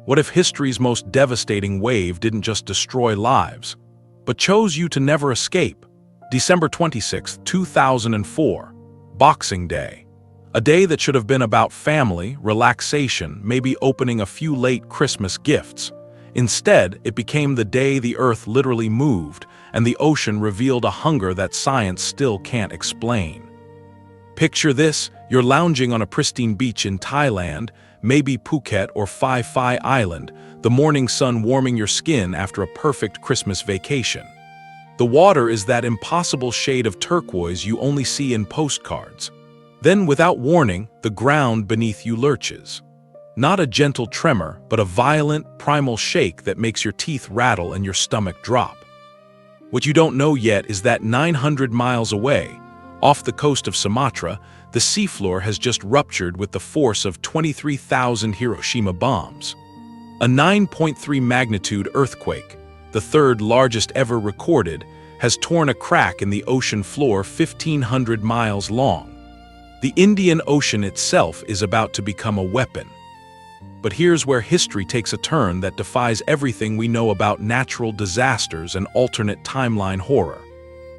What if history's most devastating wave didn't just destroy lives, but chose you to never escape? December 26, 2004, Boxing Day. A day that should have been about family, relaxation, maybe opening a few late Christmas gifts. Instead, it became the day the Earth literally moved, and the ocean revealed a hunger that science still can't explain. Picture this: you're lounging on a pristine beach in Thailand, maybe Phuket or Phi Phi Island, the morning sun warming your skin after a perfect Christmas vacation. The water is that impossible shade of turquoise you only see in postcards. Then, without warning, the ground beneath you lurches. Not a gentle tremor, but a violent, primal shake that makes your teeth rattle and your stomach drop. What you don't know yet is that 900 miles away, off the coast of Sumatra, the seafloor has just ruptured with the force of 23,000 Hiroshima bombs. A 9.3 magnitude earthquake, the third largest ever recorded, has torn a crack in the ocean floor 1,500 miles long. The Indian Ocean itself is about to become a weapon. But here's where history takes a turn that defies everything we know about natural disasters and alternate timeline horror.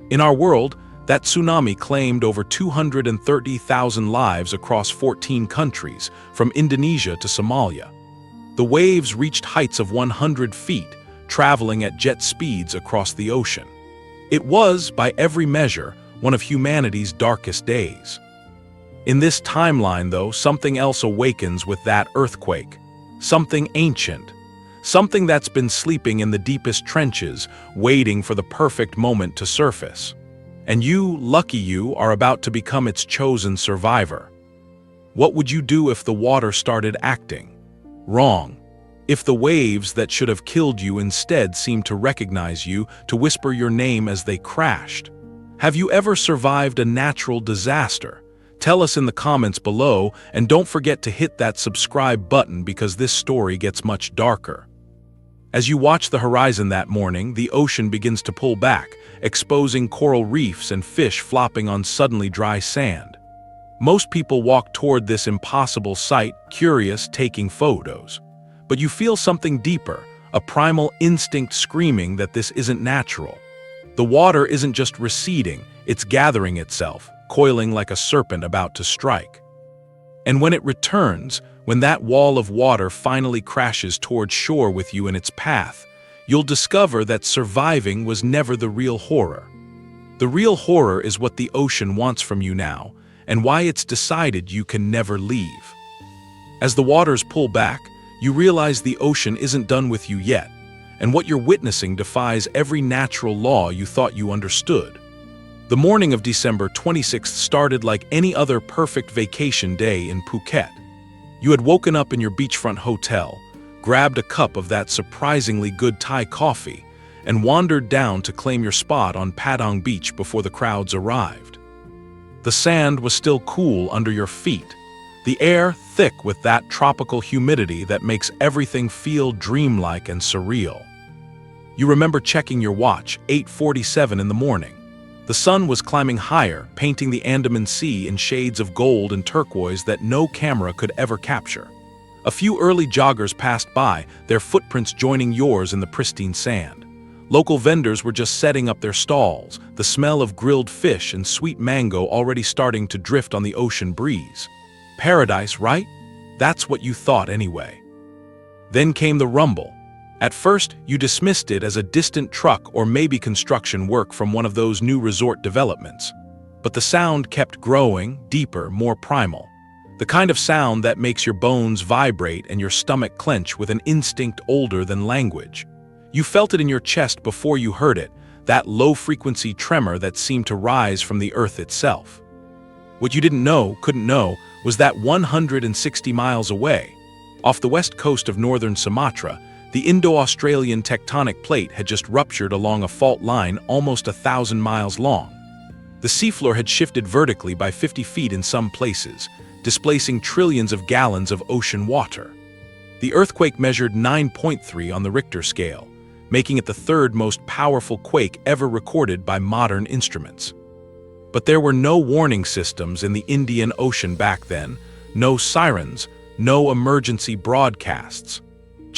In our world, that tsunami claimed over 230,000 lives across 14 countries, from Indonesia to Somalia. The waves reached heights of 100 feet, traveling at jet speeds across the ocean. It was, by every measure, one of humanity's darkest days. In this timeline, though, something else awakens with that earthquake. Something ancient. Something that's been sleeping in the deepest trenches, waiting for the perfect moment to surface. And you, lucky you, are about to become its chosen survivor. What would you do if the water started acting? Wrong. If the waves that should have killed you instead seemed to recognize you, to whisper your name as they crashed? Have you ever survived a natural disaster? Tell us in the comments below, and don't forget to hit that subscribe button because this story gets much darker. As you watch the horizon that morning, the ocean begins to pull back, exposing coral reefs and fish flopping on suddenly dry sand. Most people walk toward this impossible sight, curious, taking photos. But you feel something deeper, a primal instinct screaming that this isn't natural. The water isn't just receding, it's gathering itself, coiling like a serpent about to strike. And when it returns, when that wall of water finally crashes toward shore with you in its path, you'll discover that surviving was never the real horror. The real horror is what the ocean wants from you now, and why it's decided you can never leave. As the waters pull back, you realize the ocean isn't done with you yet, and what you're witnessing defies every natural law you thought you understood. The morning of December 26th started like any other perfect vacation day in Phuket. You had woken up in your beachfront hotel, grabbed a cup of that surprisingly good Thai coffee, and wandered down to claim your spot on Padang Beach before the crowds arrived. The sand was still cool under your feet, the air thick with that tropical humidity that makes everything feel dreamlike and surreal. You remember checking your watch, 8:47 in the morning. The sun was climbing higher, painting the Andaman Sea in shades of gold and turquoise that no camera could ever capture. A few early joggers passed by, their footprints joining yours in the pristine sand. Local vendors were just setting up their stalls, the smell of grilled fish and sweet mango already starting to drift on the ocean breeze. Paradise, right? That's what you thought anyway. Then came the rumble. At first, you dismissed it as a distant truck or maybe construction work from one of those new resort developments. But the sound kept growing, deeper, more primal. The kind of sound that makes your bones vibrate and your stomach clench with an instinct older than language. You felt it in your chest before you heard it, that low-frequency tremor that seemed to rise from the earth itself. What you couldn't know, was that 160 miles away, off the west coast of northern Sumatra, the Indo-Australian tectonic plate had just ruptured along a fault line almost 1,000 miles long. The seafloor had shifted vertically by 50 feet in some places, displacing trillions of gallons of ocean water. The earthquake measured 9.3 on the Richter scale, making it the third most powerful quake ever recorded by modern instruments. But there were no warning systems in the Indian Ocean back then, no sirens, no emergency broadcasts.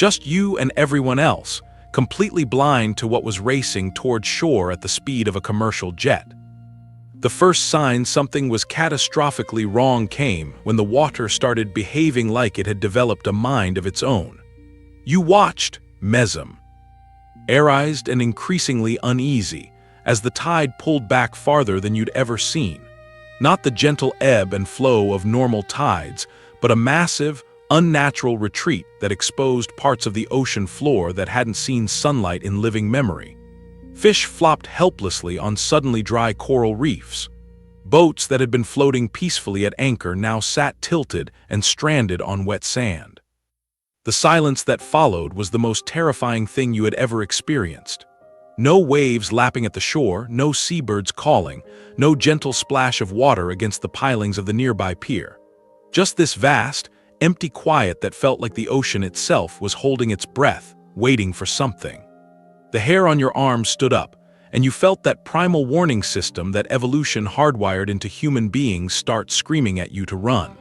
Just you and everyone else, completely blind to what was racing toward shore at the speed of a commercial jet. The first sign something was catastrophically wrong came when the water started behaving like it had developed a mind of its own. You watched, mesmerized and increasingly uneasy, as the tide pulled back farther than you'd ever seen. Not the gentle ebb and flow of normal tides, but a massive, unnatural retreat that exposed parts of the ocean floor that hadn't seen sunlight in living memory. Fish flopped helplessly on suddenly dry coral reefs. Boats that had been floating peacefully at anchor now sat tilted and stranded on wet sand. The silence that followed was the most terrifying thing you had ever experienced. No waves lapping at the shore, no seabirds calling, no gentle splash of water against the pilings of the nearby pier. Just this vast, empty quiet that felt like the ocean itself was holding its breath, waiting for something. The hair on your arm stood up, and you felt that primal warning system that evolution hardwired into human beings start screaming at you to run.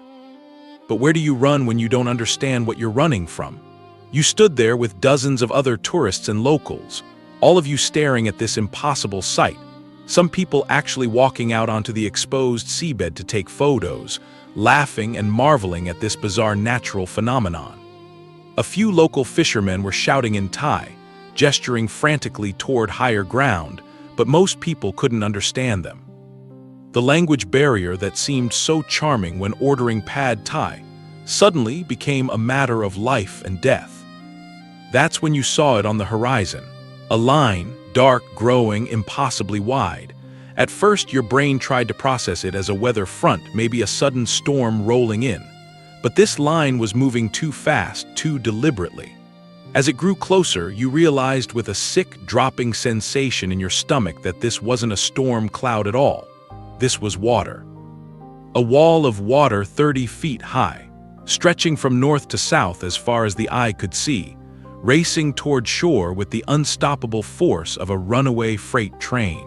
But where do you run when you don't understand what you're running from? You stood there with dozens of other tourists and locals, all of you staring at this impossible sight, some people actually walking out onto the exposed seabed to take photos, laughing and marveling at this bizarre natural phenomenon. A few local fishermen were shouting in Thai, gesturing frantically toward higher ground, but most people couldn't understand them. The language barrier that seemed so charming when ordering pad Thai suddenly became a matter of life and death. That's when you saw it on the horizon. A line, dark, growing, impossibly wide. At first, your brain tried to process it as a weather front, maybe a sudden storm rolling in. But this line was moving too fast, too deliberately. As it grew closer, you realized with a sick, dropping sensation in your stomach that this wasn't a storm cloud at all. This was water. A wall of water 30 feet high, stretching from north to south as far as the eye could see, racing toward shore with the unstoppable force of a runaway freight train.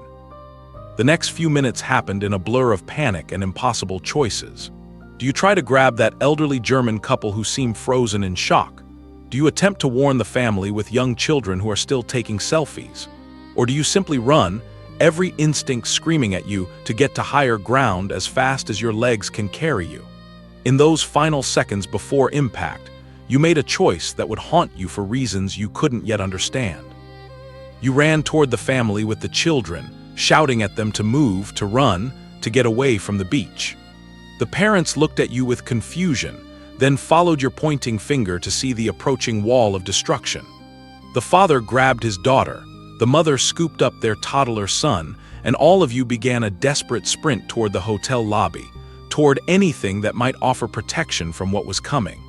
The next few minutes happened in a blur of panic and impossible choices. Do you try to grab that elderly German couple who seemed frozen in shock? Do you attempt to warn the family with young children who are still taking selfies? Or do you simply run, every instinct screaming at you to get to higher ground as fast as your legs can carry you? In those final seconds before impact, you made a choice that would haunt you for reasons you couldn't yet understand. You ran toward the family with the children, shouting at them to move, to run, to get away from the beach. The parents looked at you with confusion, then followed your pointing finger to see the approaching wall of destruction. The father grabbed his daughter, the mother scooped up their toddler son, and all of you began a desperate sprint toward the hotel lobby, toward anything that might offer protection from what was coming.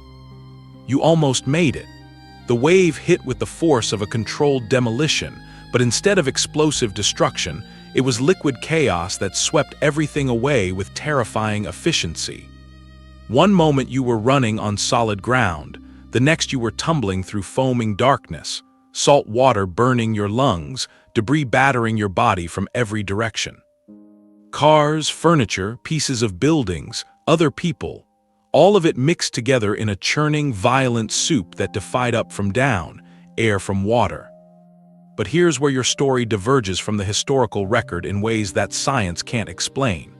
You almost made it. The wave hit with the force of a controlled demolition, but instead of explosive destruction, it was liquid chaos that swept everything away with terrifying efficiency. One moment you were running on solid ground, the next you were tumbling through foaming darkness, salt water burning your lungs, debris battering your body from every direction. Cars, furniture, pieces of buildings, other people, all of it mixed together in a churning, violent soup that defied up from down, air from water. But here's where your story diverges from the historical record in ways that science can't explain.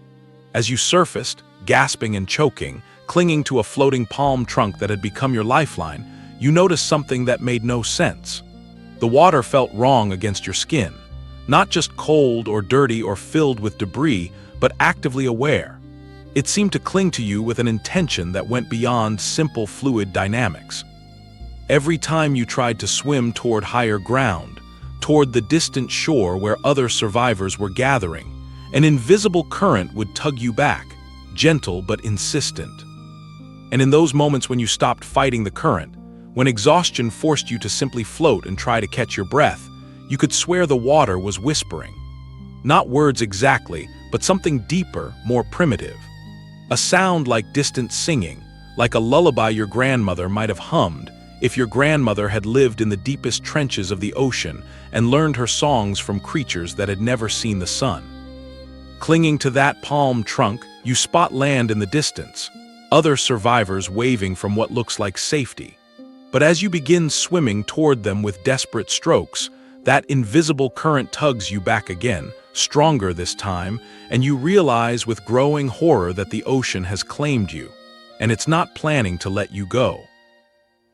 As you surfaced, gasping and choking, clinging to a floating palm trunk that had become your lifeline, you noticed something that made no sense. The water felt wrong against your skin, not just cold or dirty or filled with debris, but actively aware. It seemed to cling to you with an intention that went beyond simple fluid dynamics. Every time you tried to swim toward higher ground, toward the distant shore where other survivors were gathering, an invisible current would tug you back, gentle but insistent. And in those moments when you stopped fighting the current, when exhaustion forced you to simply float and try to catch your breath, you could swear the water was whispering. Not words exactly, but something deeper, more primitive. A sound like distant singing, like a lullaby your grandmother might have hummed if your grandmother had lived in the deepest trenches of the ocean and learned her songs from creatures that had never seen the sun. Clinging to that palm trunk, you spot land in the distance, other survivors waving from what looks like safety. But as you begin swimming toward them with desperate strokes, that invisible current tugs you back again, stronger this time, and you realize with growing horror that the ocean has claimed you, and it's not planning to let you go.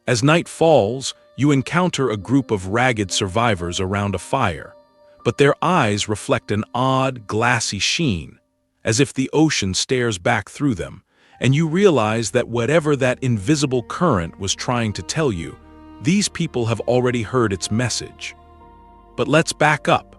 As night falls, you encounter a group of ragged survivors around a fire, but their eyes reflect an odd, glassy sheen, as if the ocean stares back through them, and you realize that whatever that invisible current was trying to tell you, these people have already heard its message. But let's back up.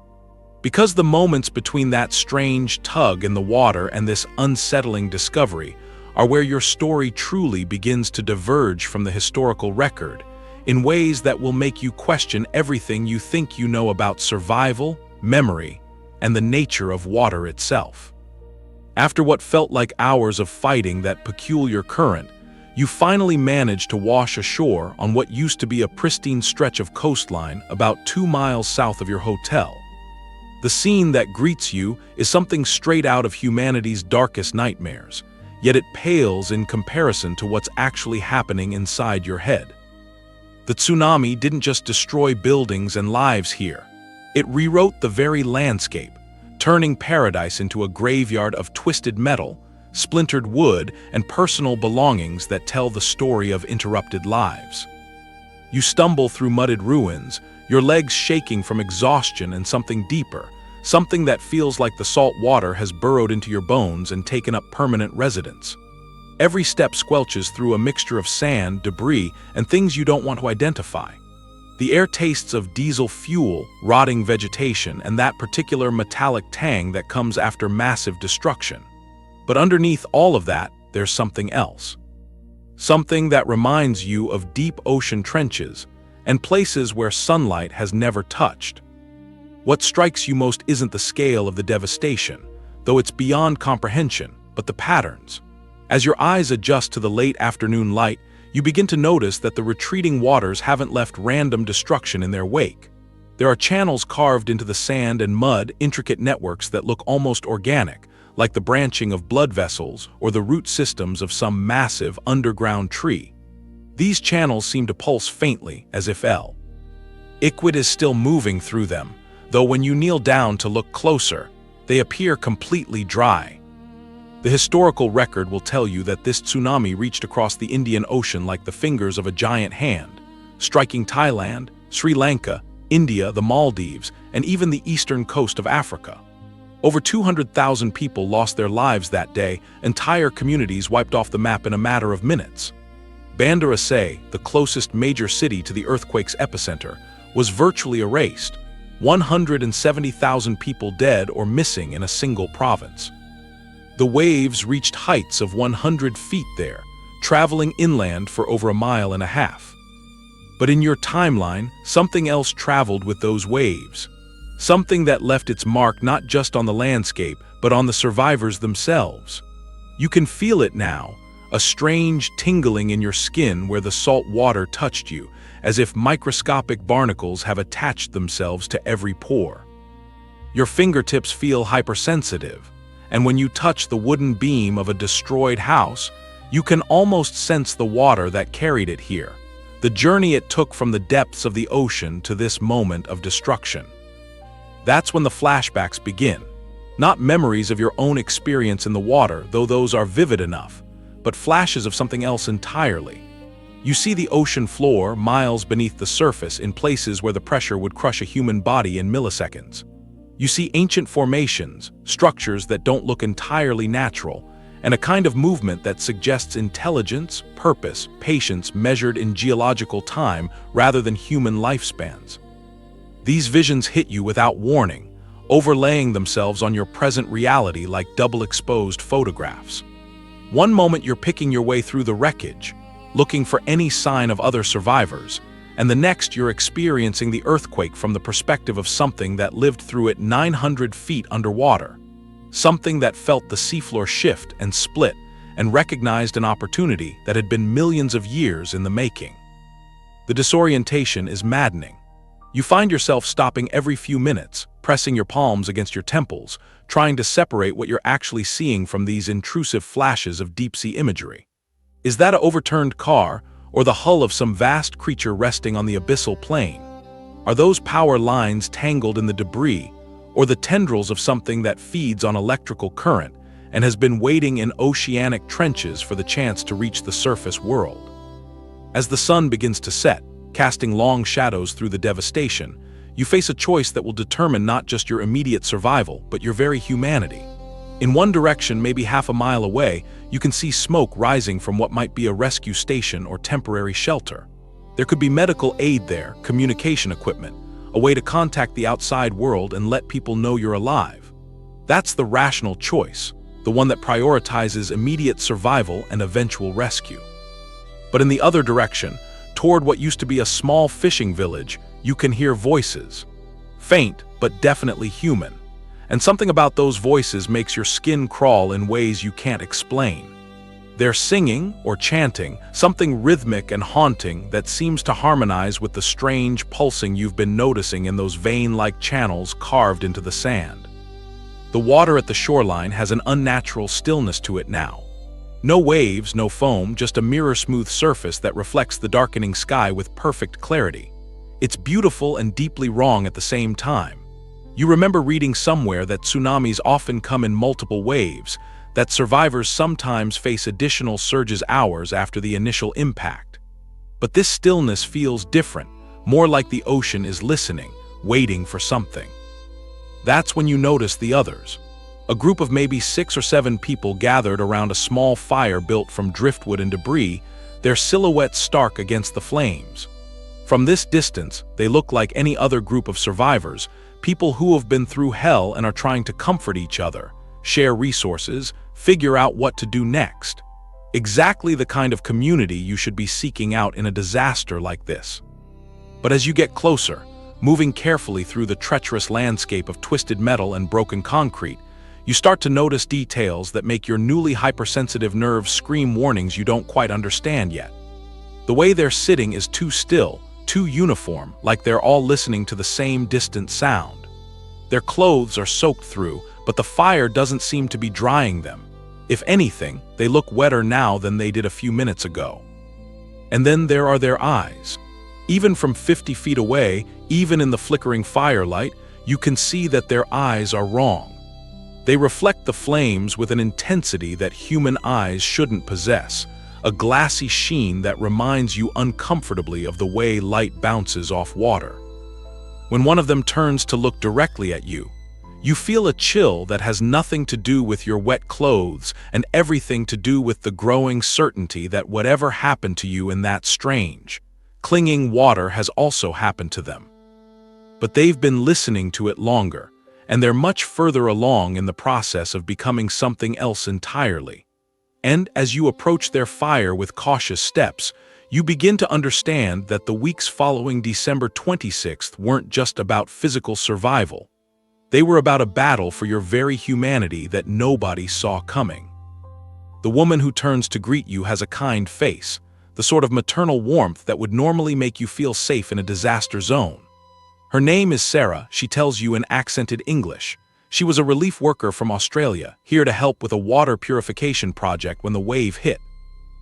Because the moments between that strange tug in the water and this unsettling discovery are where your story truly begins to diverge from the historical record in ways that will make you question everything you think you know about survival, memory, and the nature of water itself. After what felt like hours of fighting that peculiar current, you finally manage to wash ashore on what used to be a pristine stretch of coastline about 2 miles south of your hotel. The scene that greets you is something straight out of humanity's darkest nightmares, yet it pales in comparison to what's actually happening inside your head. The tsunami didn't just destroy buildings and lives here. It rewrote the very landscape, turning paradise into a graveyard of twisted metal, splintered wood, and personal belongings that tell the story of interrupted lives. You stumble through mudded ruins, your legs shaking from exhaustion and something deeper, something that feels like the salt water has burrowed into your bones and taken up permanent residence. Every step squelches through a mixture of sand, debris, and things you don't want to identify. The air tastes of diesel fuel, rotting vegetation, and that particular metallic tang that comes after massive destruction. But underneath all of that, there's something else. Something that reminds you of deep ocean trenches and places where sunlight has never touched. What strikes you most isn't the scale of the devastation, though it's beyond comprehension, but the patterns. As your eyes adjust to the late afternoon light, you begin to notice that the retreating waters haven't left random destruction in their wake. There are channels carved into the sand and mud, intricate networks that look almost organic, like the branching of blood vessels or the root systems of some massive underground tree. These channels seem to pulse faintly, as if liquid is still moving through them, though when you kneel down to look closer, they appear completely dry. The historical record will tell you that this tsunami reached across the Indian Ocean like the fingers of a giant hand, striking Thailand, Sri Lanka, India, the Maldives, and even the eastern coast of Africa. Over 200,000 people lost their lives that day, entire communities wiped off the map in a matter of minutes. Bandar Aceh, the closest major city to the earthquake's epicenter, was virtually erased, 170,000 people dead or missing in a single province. The waves reached heights of 100 feet there, traveling inland for over 1.5 miles. But in your timeline, something else traveled with those waves. Something that left its mark not just on the landscape, but on the survivors themselves. You can feel it now, a strange tingling in your skin where the salt water touched you, as if microscopic barnacles have attached themselves to every pore. Your fingertips feel hypersensitive, and when you touch the wooden beam of a destroyed house, you can almost sense the water that carried it here, the journey it took from the depths of the ocean to this moment of destruction. That's when the flashbacks begin. Not memories of your own experience in the water, though those are vivid enough, but flashes of something else entirely. You see the ocean floor miles beneath the surface in places where the pressure would crush a human body in milliseconds. You see ancient formations, structures that don't look entirely natural, and a kind of movement that suggests intelligence, purpose, patience measured in geological time rather than human lifespans. These visions hit you without warning, overlaying themselves on your present reality like double-exposed photographs. One moment you're picking your way through the wreckage, looking for any sign of other survivors, and the next you're experiencing the earthquake from the perspective of something that lived through it 900 feet underwater. Something that felt the seafloor shift and split and recognized an opportunity that had been millions of years in the making. The disorientation is maddening. You find yourself stopping every few minutes, pressing your palms against your temples, trying to separate what you're actually seeing from these intrusive flashes of deep-sea imagery. Is that an overturned car, or the hull of some vast creature resting on the abyssal plain? Are those power lines tangled in the debris, or the tendrils of something that feeds on electrical current and has been waiting in oceanic trenches for the chance to reach the surface world? As the sun begins to set, casting long shadows through the devastation, you face a choice that will determine not just your immediate survival, but your very humanity. In one direction, maybe half a mile away, you can see smoke rising from what might be a rescue station or temporary shelter. There could be medical aid there, communication equipment, a way to contact the outside world and let people know you're alive. That's the rational choice, the one that prioritizes immediate survival and eventual rescue. But in the other direction, toward what used to be a small fishing village, you can hear voices. Faint, but definitely human. And something about those voices makes your skin crawl in ways you can't explain. They're singing or chanting, something rhythmic and haunting that seems to harmonize with the strange pulsing you've been noticing in those vein-like channels carved into the sand. The water at the shoreline has an unnatural stillness to it now. No waves, no foam, just a mirror-smooth surface that reflects the darkening sky with perfect clarity. It's beautiful and deeply wrong at the same time. You remember reading somewhere that tsunamis often come in multiple waves, that survivors sometimes face additional surges hours after the initial impact. But this stillness feels different, more like the ocean is listening, waiting for something. That's when you notice the others. A group of maybe 6 or 7 people gathered around a small fire built from driftwood and debris, their silhouettes stark against the flames. From this distance, they look like any other group of survivors, people who have been through hell and are trying to comfort each other, share resources, figure out what to do next. Exactly the kind of community you should be seeking out in a disaster like this. But as you get closer, moving carefully through the treacherous landscape of twisted metal and broken concrete, you start to notice details that make your newly hypersensitive nerves scream warnings you don't quite understand yet. The way they're sitting is too still, too uniform, like they're all listening to the same distant sound. Their clothes are soaked through, but the fire doesn't seem to be drying them. If anything, they look wetter now than they did a few minutes ago. And then there are their eyes. Even from 50 feet away, even in the flickering firelight, you can see that their eyes are wrong. They reflect the flames with an intensity that human eyes shouldn't possess, a glassy sheen that reminds you uncomfortably of the way light bounces off water. When one of them turns to look directly at you, you feel a chill that has nothing to do with your wet clothes and everything to do with the growing certainty that whatever happened to you in that strange, clinging water has also happened to them. But they've been listening to it longer, and they're much further along in the process of becoming something else entirely. And as you approach their fire with cautious steps, you begin to understand that the weeks following December 26th weren't just about physical survival. They were about a battle for your very humanity that nobody saw coming. The woman who turns to greet you has a kind face, the sort of maternal warmth that would normally make you feel safe in a disaster zone. Her name is Sarah, she tells you in accented English. She was a relief worker from Australia, here to help with a water purification project when the wave hit.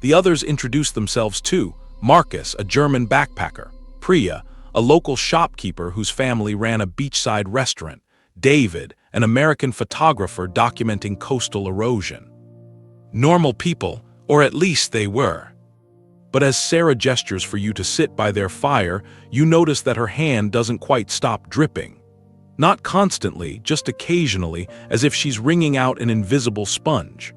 The others introduced themselves too: Marcus, a German backpacker; Priya, a local shopkeeper whose family ran a beachside restaurant; David, an American photographer documenting coastal erosion. Normal people, or at least they were. But as Sarah gestures for you to sit by their fire, you notice that her hand doesn't quite stop dripping. Not constantly, just occasionally, as if she's wringing out an invisible sponge.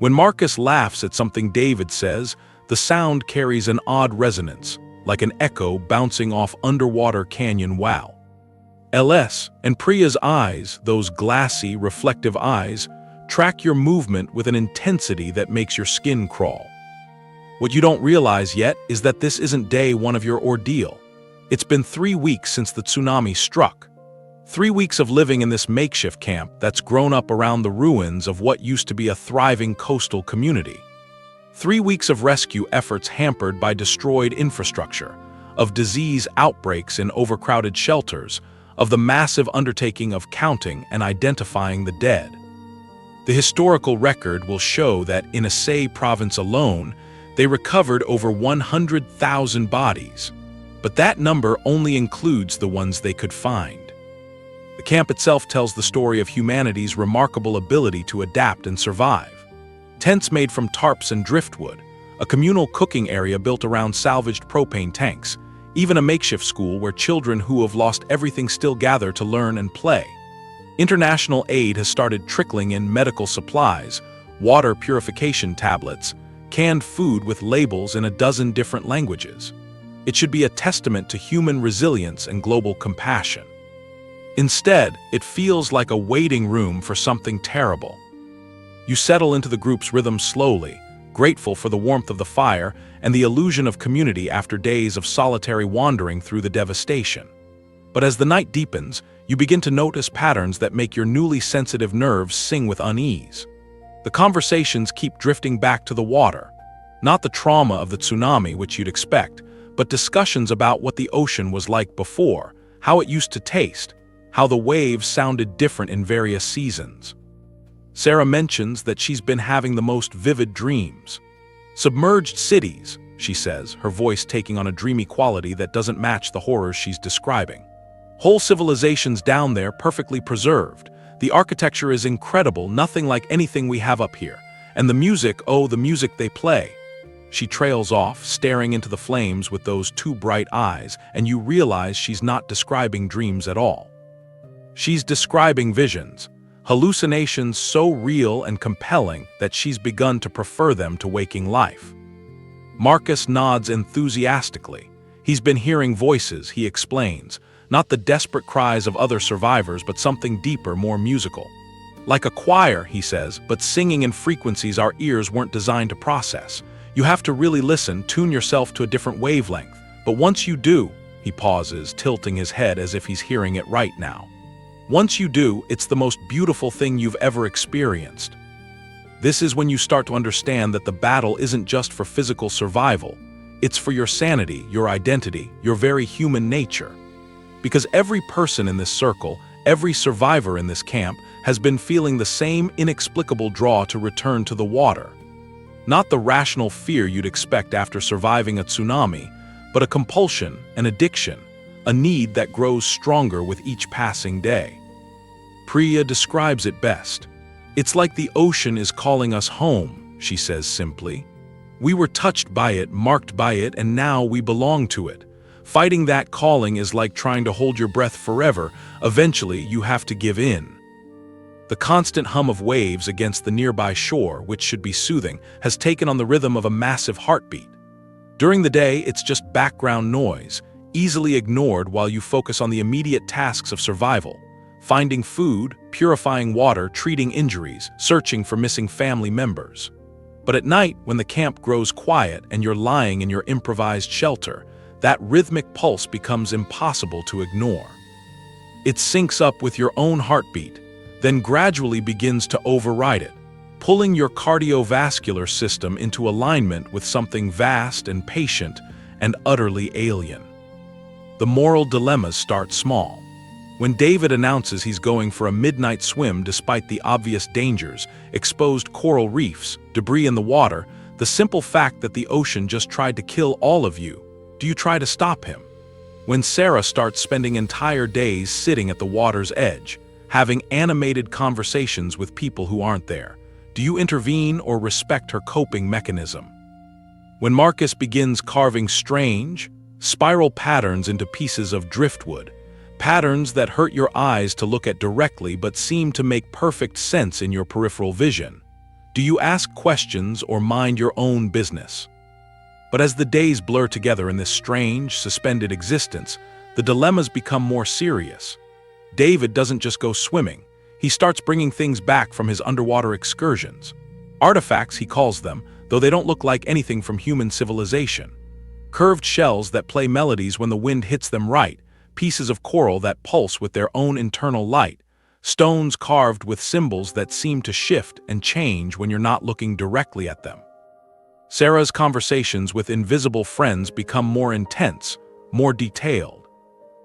When Marcus laughs at something David says, the sound carries an odd resonance, like an echo bouncing off underwater canyon wow. LS and Priya's eyes, those glassy, reflective eyes, track your movement with an intensity that makes your skin crawl. What you don't realize yet is that this isn't day one of your ordeal. It's been 3 weeks since the tsunami struck. 3 weeks of living in this makeshift camp that's grown up around the ruins of what used to be a thriving coastal community. 3 weeks of rescue efforts hampered by destroyed infrastructure, of disease outbreaks in overcrowded shelters, of the massive undertaking of counting and identifying the dead. The historical record will show that in Aceh province alone, They recovered over 100,000 bodies, but that number only includes the ones they could find. The camp itself tells the story of humanity's remarkable ability to adapt and survive. Tents made from tarps and driftwood, a communal cooking area built around salvaged propane tanks, even a makeshift school where children who have lost everything still gather to learn and play. International aid has started trickling in medical supplies, water purification tablets, canned food with labels in a dozen different languages. It should be a testament to human resilience and global compassion. Instead, it feels like a waiting room for something terrible. You settle into the group's rhythm slowly, grateful for the warmth of the fire and the illusion of community after days of solitary wandering through the devastation. But as the night deepens, you begin to notice patterns that make your newly sensitive nerves sing with unease. The conversations keep drifting back to the water, not the trauma of the tsunami which you'd expect, but discussions about what the ocean was like before, how it used to taste, how the waves sounded different in various seasons. Sarah mentions that she's been having the most vivid dreams. Submerged cities, she says, her voice taking on a dreamy quality that doesn't match the horrors she's describing. Whole civilizations down there perfectly preserved. The architecture is incredible, nothing like anything we have up here. And the music, oh, the music they play. She trails off, staring into the flames with those two bright eyes, and you realize she's not describing dreams at all. She's describing visions, hallucinations so real and compelling that she's begun to prefer them to waking life. Marcus nods enthusiastically. He's been hearing voices, he explains, not the desperate cries of other survivors, but something deeper, more musical. Like a choir, he says, but singing in frequencies our ears weren't designed to process. You have to really listen, tune yourself to a different wavelength. But once you do, he pauses, tilting his head as if he's hearing it right now. Once you do, it's the most beautiful thing you've ever experienced. This is when you start to understand that the battle isn't just for physical survival. It's for your sanity, your identity, your very human nature. Because every person in this circle, every survivor in this camp, has been feeling the same inexplicable draw to return to the water. Not the rational fear you'd expect after surviving a tsunami, but a compulsion, an addiction, a need that grows stronger with each passing day. Priya describes it best. It's like the ocean is calling us home, she says simply. We were touched by it, marked by it, and now we belong to it. Fighting that calling is like trying to hold your breath forever. Eventually, you have to give in. The constant hum of waves against the nearby shore, which should be soothing, has taken on the rhythm of a massive heartbeat. During the day, it's just background noise, easily ignored while you focus on the immediate tasks of survival, finding food, purifying water, treating injuries, searching for missing family members. But at night, when the camp grows quiet and you're lying in your improvised shelter, that rhythmic pulse becomes impossible to ignore. It syncs up with your own heartbeat, then gradually begins to override it, pulling your cardiovascular system into alignment with something vast and patient and utterly alien. The moral dilemmas start small. When David announces he's going for a midnight swim despite the obvious dangers, exposed coral reefs, debris in the water, the simple fact that the ocean just tried to kill all of you, do you try to stop him? When Sarah starts spending entire days sitting at the water's edge, having animated conversations with people who aren't there, do you intervene or respect her coping mechanism? When Marcus begins carving strange, spiral patterns into pieces of driftwood, patterns that hurt your eyes to look at directly but seem to make perfect sense in your peripheral vision, do you ask questions or mind your own business? But as the days blur together in this strange, suspended existence, the dilemmas become more serious. David doesn't just go swimming. He starts bringing things back from his underwater excursions. Artifacts, he calls them, though they don't look like anything from human civilization. Curved shells that play melodies when the wind hits them right, pieces of coral that pulse with their own internal light, stones carved with symbols that seem to shift and change when you're not looking directly at them. Sarah's conversations with invisible friends become more intense, more detailed.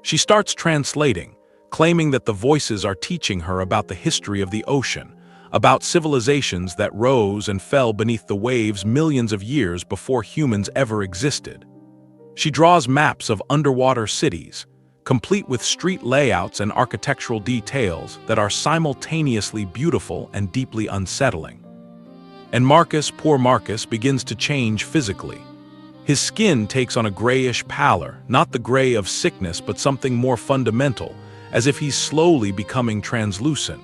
She starts translating, claiming that the voices are teaching her about the history of the ocean, about civilizations that rose and fell beneath the waves millions of years before humans ever existed. She draws maps of underwater cities, complete with street layouts and architectural details that are simultaneously beautiful and deeply unsettling. And Marcus, poor Marcus, begins to change physically. His skin takes on a grayish pallor, not the gray of sickness but something more fundamental, as if he's slowly becoming translucent.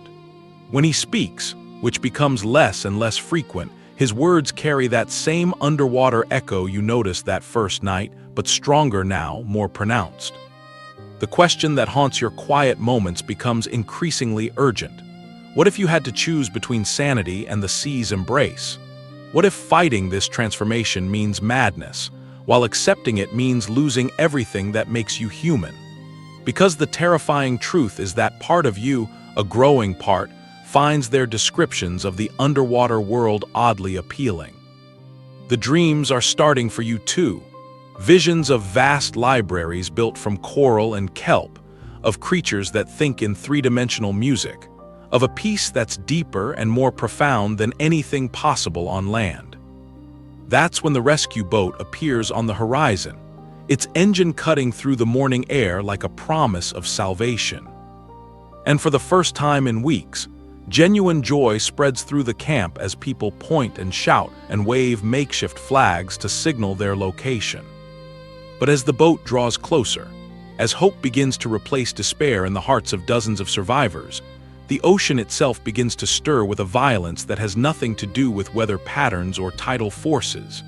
When he speaks, which becomes less and less frequent, his words carry that same underwater echo you noticed that first night, but stronger now, more pronounced. The question that haunts your quiet moments becomes increasingly urgent. What if you had to choose between sanity and the sea's embrace? What if fighting this transformation means madness, while accepting it means losing everything that makes you human? Because the terrifying truth is that part of you, a growing part, finds their descriptions of the underwater world oddly appealing. The dreams are starting for you too. Visions of vast libraries built from coral and kelp, of creatures that think in three-dimensional music, of a peace that's deeper and more profound than anything possible on land. That's when the rescue boat appears on the horizon, its engine cutting through the morning air like a promise of salvation. And for the first time in weeks, genuine joy spreads through the camp as people point and shout and wave makeshift flags to signal their location. But as the boat draws closer, as hope begins to replace despair in the hearts of dozens of survivors, the ocean itself begins to stir with a violence that has nothing to do with weather patterns or tidal forces.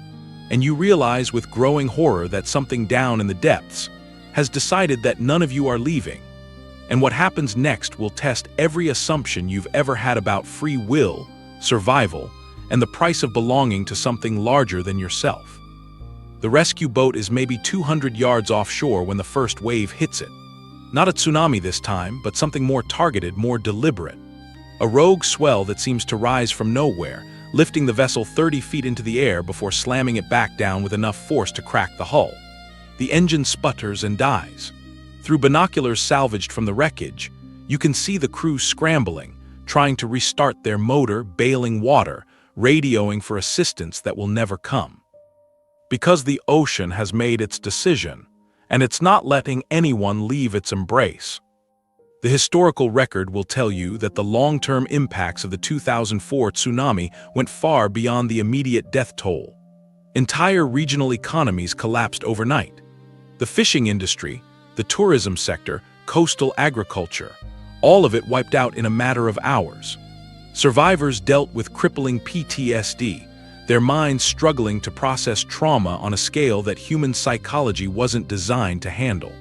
And you realize with growing horror that something down in the depths has decided that none of you are leaving. And what happens next will test every assumption you've ever had about free will, survival, and the price of belonging to something larger than yourself. The rescue boat is maybe 200 yards offshore when the first wave hits it. Not a tsunami this time, but something more targeted, more deliberate. A rogue swell that seems to rise from nowhere, lifting the vessel 30 feet into the air before slamming it back down with enough force to crack the hull. The engine sputters and dies. Through binoculars salvaged from the wreckage, you can see the crew scrambling, trying to restart their motor, bailing water, radioing for assistance that will never come. Because the ocean has made its decision, and it's not letting anyone leave its embrace. The historical record will tell you that the long-term impacts of the 2004 tsunami went far beyond the immediate death toll. Entire regional economies collapsed overnight. The fishing industry, the tourism sector, coastal agriculture, all of it wiped out in a matter of hours. Survivors dealt with crippling PTSD, their minds struggling to process trauma on a scale that human psychology wasn't designed to handle.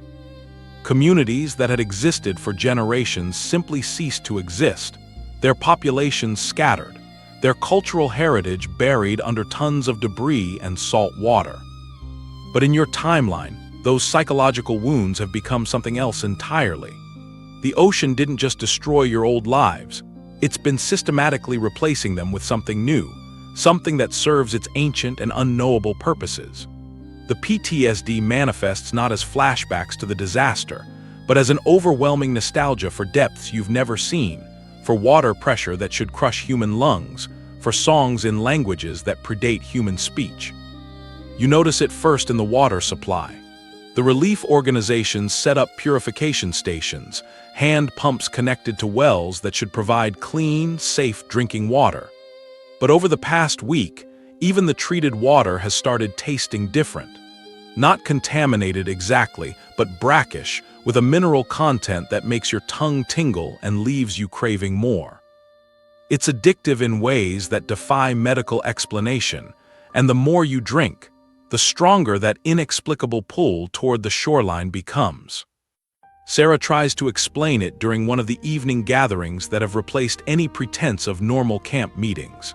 Communities that had existed for generations simply ceased to exist, their populations scattered, their cultural heritage buried under tons of debris and salt water. But in your timeline, those psychological wounds have become something else entirely. The ocean didn't just destroy your old lives, it's been systematically replacing them with something new, something that serves its ancient and unknowable purposes. The PTSD manifests not as flashbacks to the disaster, but as an overwhelming nostalgia for depths you've never seen, for water pressure that should crush human lungs, for songs in languages that predate human speech. You notice it first in the water supply. The relief organizations set up purification stations, hand pumps connected to wells that should provide clean, safe drinking water. But over the past week, even the treated water has started tasting different. Not contaminated exactly, but brackish, with a mineral content that makes your tongue tingle and leaves you craving more. It's addictive in ways that defy medical explanation, and the more you drink, the stronger that inexplicable pull toward the shoreline becomes. Sarah tries to explain it during one of the evening gatherings that have replaced any pretense of normal camp meetings.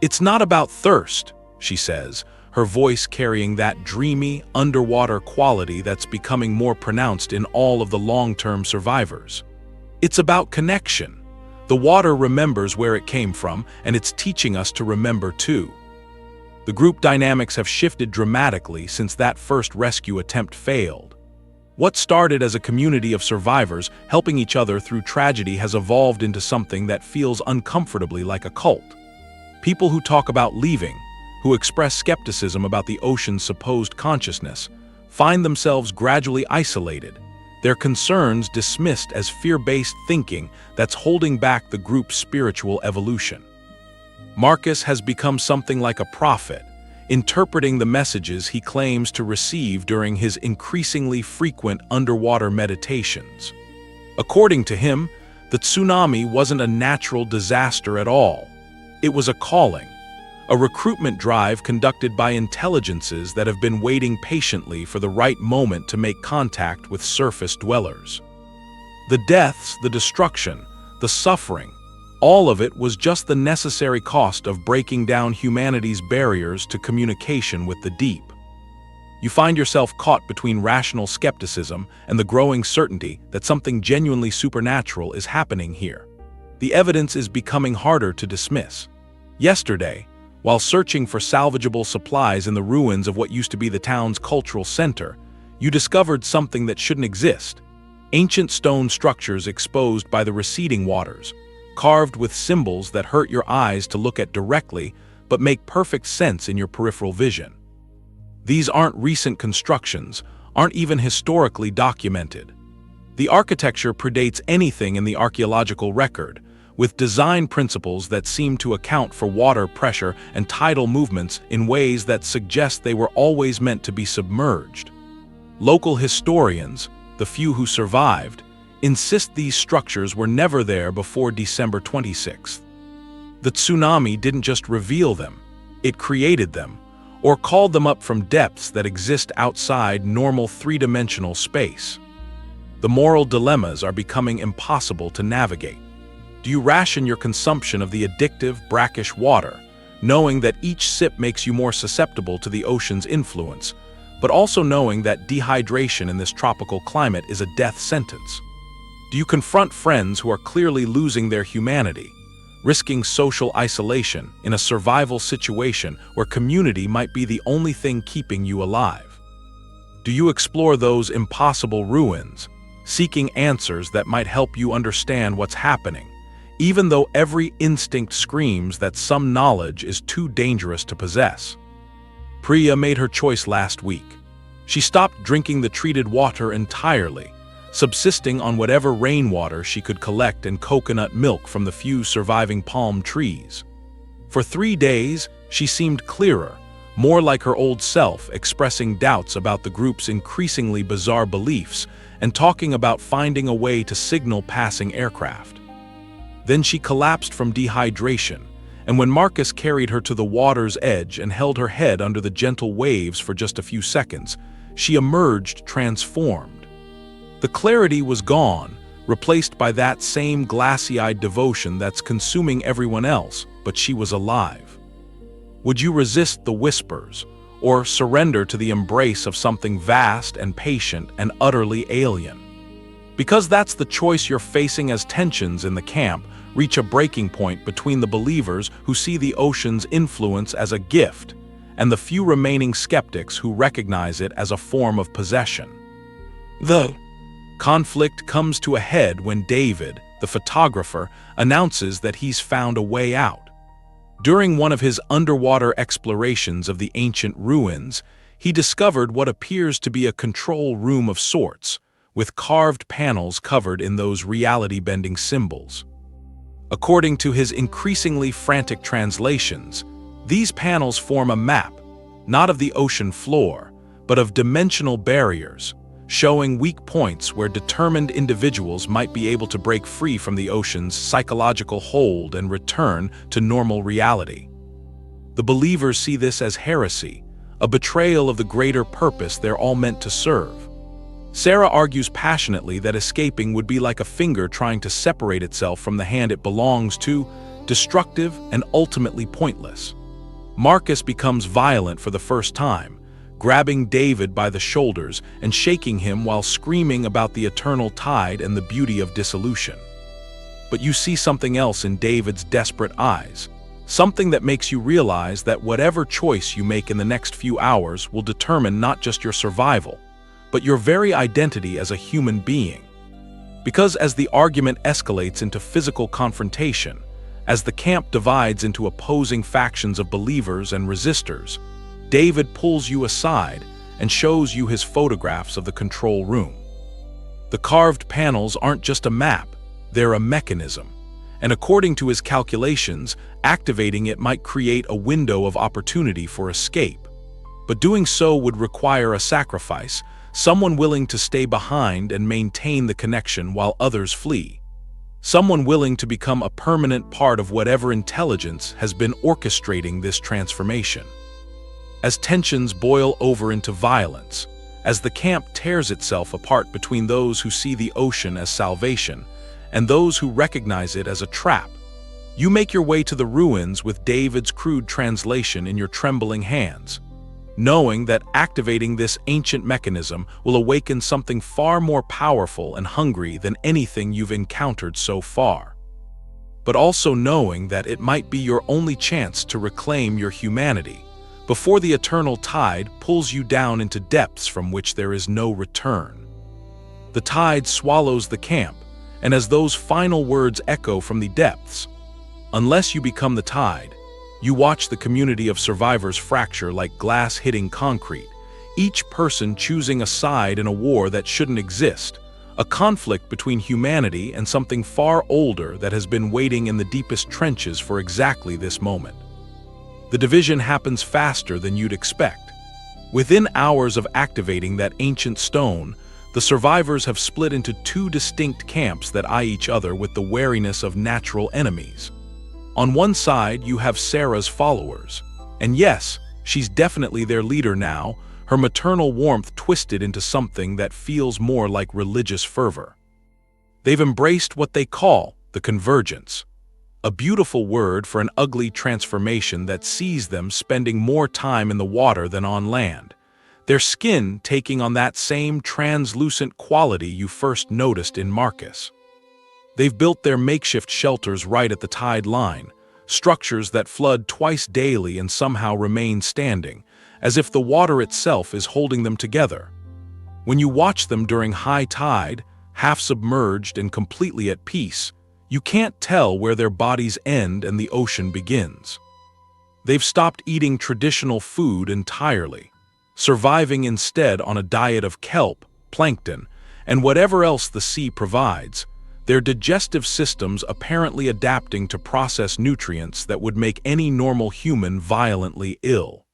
"It's not about thirst," she says, her voice carrying that dreamy, underwater quality that's becoming more pronounced in all of the long-term survivors. "It's about connection. The water remembers where it came from, and it's teaching us to remember too." The group dynamics have shifted dramatically since that first rescue attempt failed. What started as a community of survivors helping each other through tragedy has evolved into something that feels uncomfortably like a cult. People who talk about leaving, who express skepticism about the ocean's supposed consciousness, find themselves gradually isolated, their concerns dismissed as fear-based thinking that's holding back the group's spiritual evolution. Marcus has become something like a prophet, interpreting the messages he claims to receive during his increasingly frequent underwater meditations. According to him, the tsunami wasn't a natural disaster at all. It was a calling, a recruitment drive conducted by intelligences that have been waiting patiently for the right moment to make contact with surface dwellers. The deaths, the destruction, the suffering, all of it was just the necessary cost of breaking down humanity's barriers to communication with the deep. You find yourself caught between rational skepticism and the growing certainty that something genuinely supernatural is happening here. The evidence is becoming harder to dismiss. Yesterday, while searching for salvageable supplies in the ruins of what used to be the town's cultural center, you discovered something that shouldn't exist. Ancient stone structures exposed by the receding waters, carved with symbols that hurt your eyes to look at directly but make perfect sense in your peripheral vision. These aren't recent constructions, aren't even historically documented. The architecture predates anything in the archaeological record, with design principles that seem to account for water pressure and tidal movements in ways that suggest they were always meant to be submerged. Local historians, the few who survived, insist these structures were never there before December 26th. The tsunami didn't just reveal them, it created them, or called them up from depths that exist outside normal three-dimensional space. The moral dilemmas are becoming impossible to navigate. Do you ration your consumption of the addictive, brackish water, knowing that each sip makes you more susceptible to the ocean's influence, but also knowing that dehydration in this tropical climate is a death sentence? Do you confront friends who are clearly losing their humanity, risking social isolation in a survival situation where community might be the only thing keeping you alive? Do you explore those impossible ruins, seeking answers that might help you understand what's happening, even though every instinct screams that some knowledge is too dangerous to possess? Priya made her choice last week. She stopped drinking the treated water entirely, subsisting on whatever rainwater she could collect and coconut milk from the few surviving palm trees. For 3 days, she seemed clearer, more like her old self, expressing doubts about the group's increasingly bizarre beliefs and talking about finding a way to signal passing aircraft. Then she collapsed from dehydration, and when Marcus carried her to the water's edge and held her head under the gentle waves for just a few seconds, she emerged transformed. The clarity was gone, replaced by that same glassy-eyed devotion that's consuming everyone else, but she was alive. Would you resist the whispers, or surrender to the embrace of something vast and patient and utterly alien? Because that's the choice you're facing as tensions in the camp reach a breaking point between the believers who see the ocean's influence as a gift and the few remaining skeptics who recognize it as a form of possession. The conflict comes to a head when David, the photographer, announces that he's found a way out. During one of his underwater explorations of the ancient ruins, he discovered what appears to be a control room of sorts, with carved panels covered in those reality-bending symbols. According to his increasingly frantic translations, these panels form a map, not of the ocean floor, but of dimensional barriers, showing weak points where determined individuals might be able to break free from the ocean's psychological hold and return to normal reality. The believers see this as heresy, a betrayal of the greater purpose they're all meant to serve. Sarah argues passionately that escaping would be like a finger trying to separate itself from the hand it belongs to, destructive and ultimately pointless. Marcus becomes violent for the first time, grabbing David by the shoulders and shaking him while screaming about the eternal tide and the beauty of dissolution. But you see something else in David's desperate eyes, something that makes you realize that whatever choice you make in the next few hours will determine not just your survival, but your very identity as a human being. Because as the argument escalates into physical confrontation, as the camp divides into opposing factions of believers and resistors, David pulls you aside and shows you his photographs of the control room. The carved panels aren't just a map, they're a mechanism. And according to his calculations, activating it might create a window of opportunity for escape. But doing so would require a sacrifice, someone willing to stay behind and maintain the connection while others flee. Someone willing to become a permanent part of whatever intelligence has been orchestrating this transformation. As tensions boil over into violence, as the camp tears itself apart between those who see the ocean as salvation and those who recognize it as a trap, you make your way to the ruins with David's crude translation in your trembling hands, knowing that activating this ancient mechanism will awaken something far more powerful and hungry than anything you've encountered so far. But also knowing that it might be your only chance to reclaim your humanity before the eternal tide pulls you down into depths from which there is no return. The tide swallows the camp, and as those final words echo from the depths, "Unless you become the tide," you watch the community of survivors fracture like glass hitting concrete, each person choosing a side in a war that shouldn't exist, a conflict between humanity and something far older that has been waiting in the deepest trenches for exactly this moment. The division happens faster than you'd expect. Within hours of activating that ancient stone, the survivors have split into two distinct camps that eye each other with the wariness of natural enemies. On one side, you have Sarah's followers. And yes, she's definitely their leader now, her maternal warmth twisted into something that feels more like religious fervor. They've embraced what they call the convergence, a beautiful word for an ugly transformation that sees them spending more time in the water than on land, their skin taking on that same translucent quality you first noticed in Marcus. They've built their makeshift shelters right at the tide line, structures that flood twice daily and somehow remain standing, as if the water itself is holding them together. When you watch them during high tide, half submerged and completely at peace, you can't tell where their bodies end and the ocean begins. They've stopped eating traditional food entirely, surviving instead on a diet of kelp, plankton, and whatever else the sea provides, their digestive systems apparently adapting to process nutrients that would make any normal human violently ill.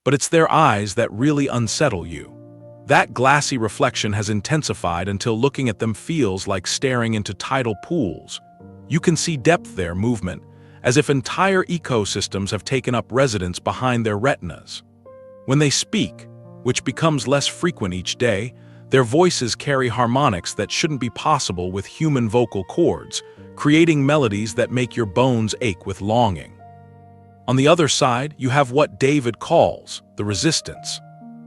But it's their eyes that really unsettle you. That glassy reflection has intensified until looking at them feels like staring into tidal pools. You can see depth there, movement, as if entire ecosystems have taken up residence behind their retinas. When they speak, which becomes less frequent each day, their voices carry harmonics that shouldn't be possible with human vocal cords, creating melodies that make your bones ache with longing. On the other side, you have what David calls the resistance.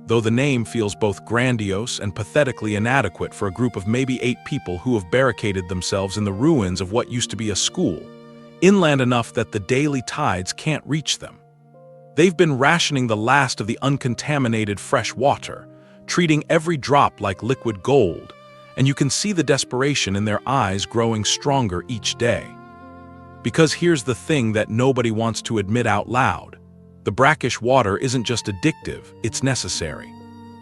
Though the name feels both grandiose and pathetically inadequate for a group of maybe 8 people who have barricaded themselves in the ruins of what used to be a school, inland enough that the daily tides can't reach them. They've been rationing the last of the uncontaminated fresh water, treating every drop like liquid gold, and you can see the desperation in their eyes growing stronger each day. Because here's the thing that nobody wants to admit out loud. The brackish water isn't just addictive, it's necessary.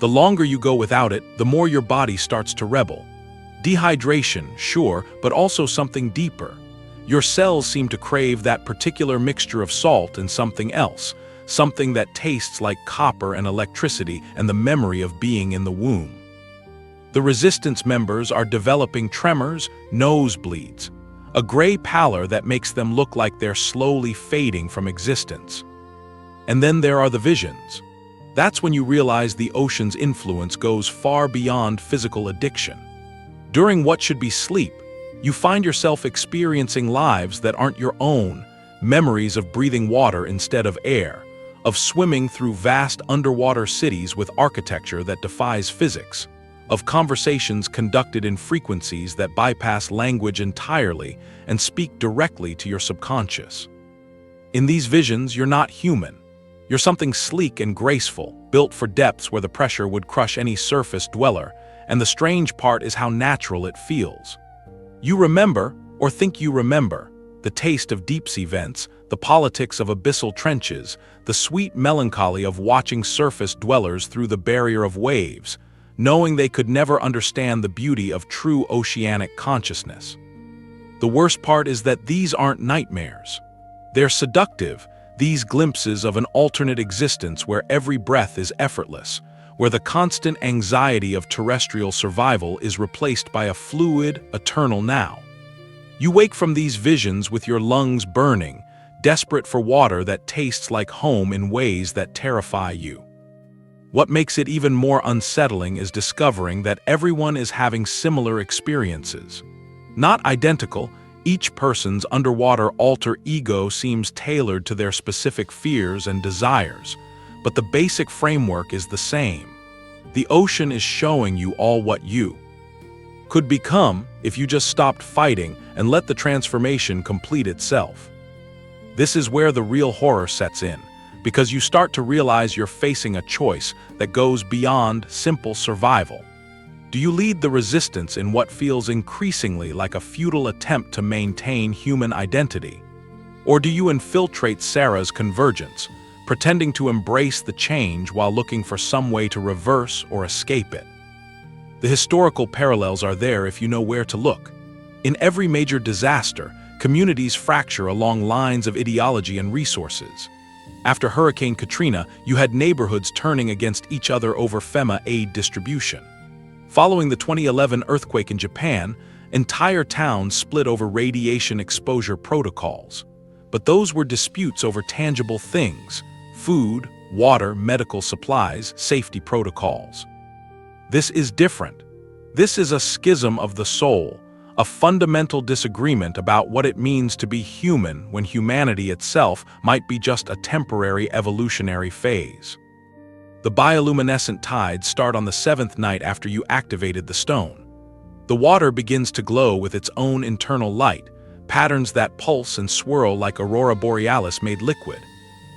The longer you go without it, the more your body starts to rebel. Dehydration, sure, but also something deeper. Your cells seem to crave that particular mixture of salt and something else, something that tastes like copper and electricity and the memory of being in the womb. The resistance members are developing tremors, nosebleeds, a gray pallor that makes them look like they're slowly fading from existence. And then there are the visions. That's when you realize the ocean's influence goes far beyond physical addiction. During what should be sleep, you find yourself experiencing lives that aren't your own, memories of breathing water instead of air, of swimming through vast underwater cities with architecture that defies physics, of conversations conducted in frequencies that bypass language entirely and speak directly to your subconscious. In these visions, you're not human. You're something sleek and graceful, built for depths where the pressure would crush any surface dweller, and the strange part is how natural it feels. You remember, or think you remember, the taste of deep-sea vents, the politics of abyssal trenches, the sweet melancholy of watching surface dwellers through the barrier of waves, knowing they could never understand the beauty of true oceanic consciousness. The worst part is that these aren't nightmares. They're seductive, these glimpses of an alternate existence where every breath is effortless, where the constant anxiety of terrestrial survival is replaced by a fluid, eternal now. You wake from these visions with your lungs burning, desperate for water that tastes like home in ways that terrify you. What makes it even more unsettling is discovering that everyone is having similar experiences. Not identical, each person's underwater alter ego seems tailored to their specific fears and desires, but the basic framework is the same. The ocean is showing you all what you could become if you just stopped fighting and let the transformation complete itself. This is where the real horror sets in, because you start to realize you're facing a choice that goes beyond simple survival. Do you lead the resistance in what feels increasingly like a futile attempt to maintain human identity? Or do you infiltrate Sarah's convergence, pretending to embrace the change while looking for some way to reverse or escape it? The historical parallels are there if you know where to look. In every major disaster, communities fracture along lines of ideology and resources. After Hurricane Katrina, you had neighborhoods turning against each other over FEMA aid distribution. Following the 2011 earthquake in Japan, entire towns split over radiation exposure protocols. But those were disputes over tangible things: food, water, medical supplies, safety protocols. This is different. This is a schism of the soul, a fundamental disagreement about what it means to be human when humanity itself might be just a temporary evolutionary phase. The bioluminescent tides start on the 7th night after you activated the stone. The water begins to glow with its own internal light, patterns that pulse and swirl like aurora borealis made liquid.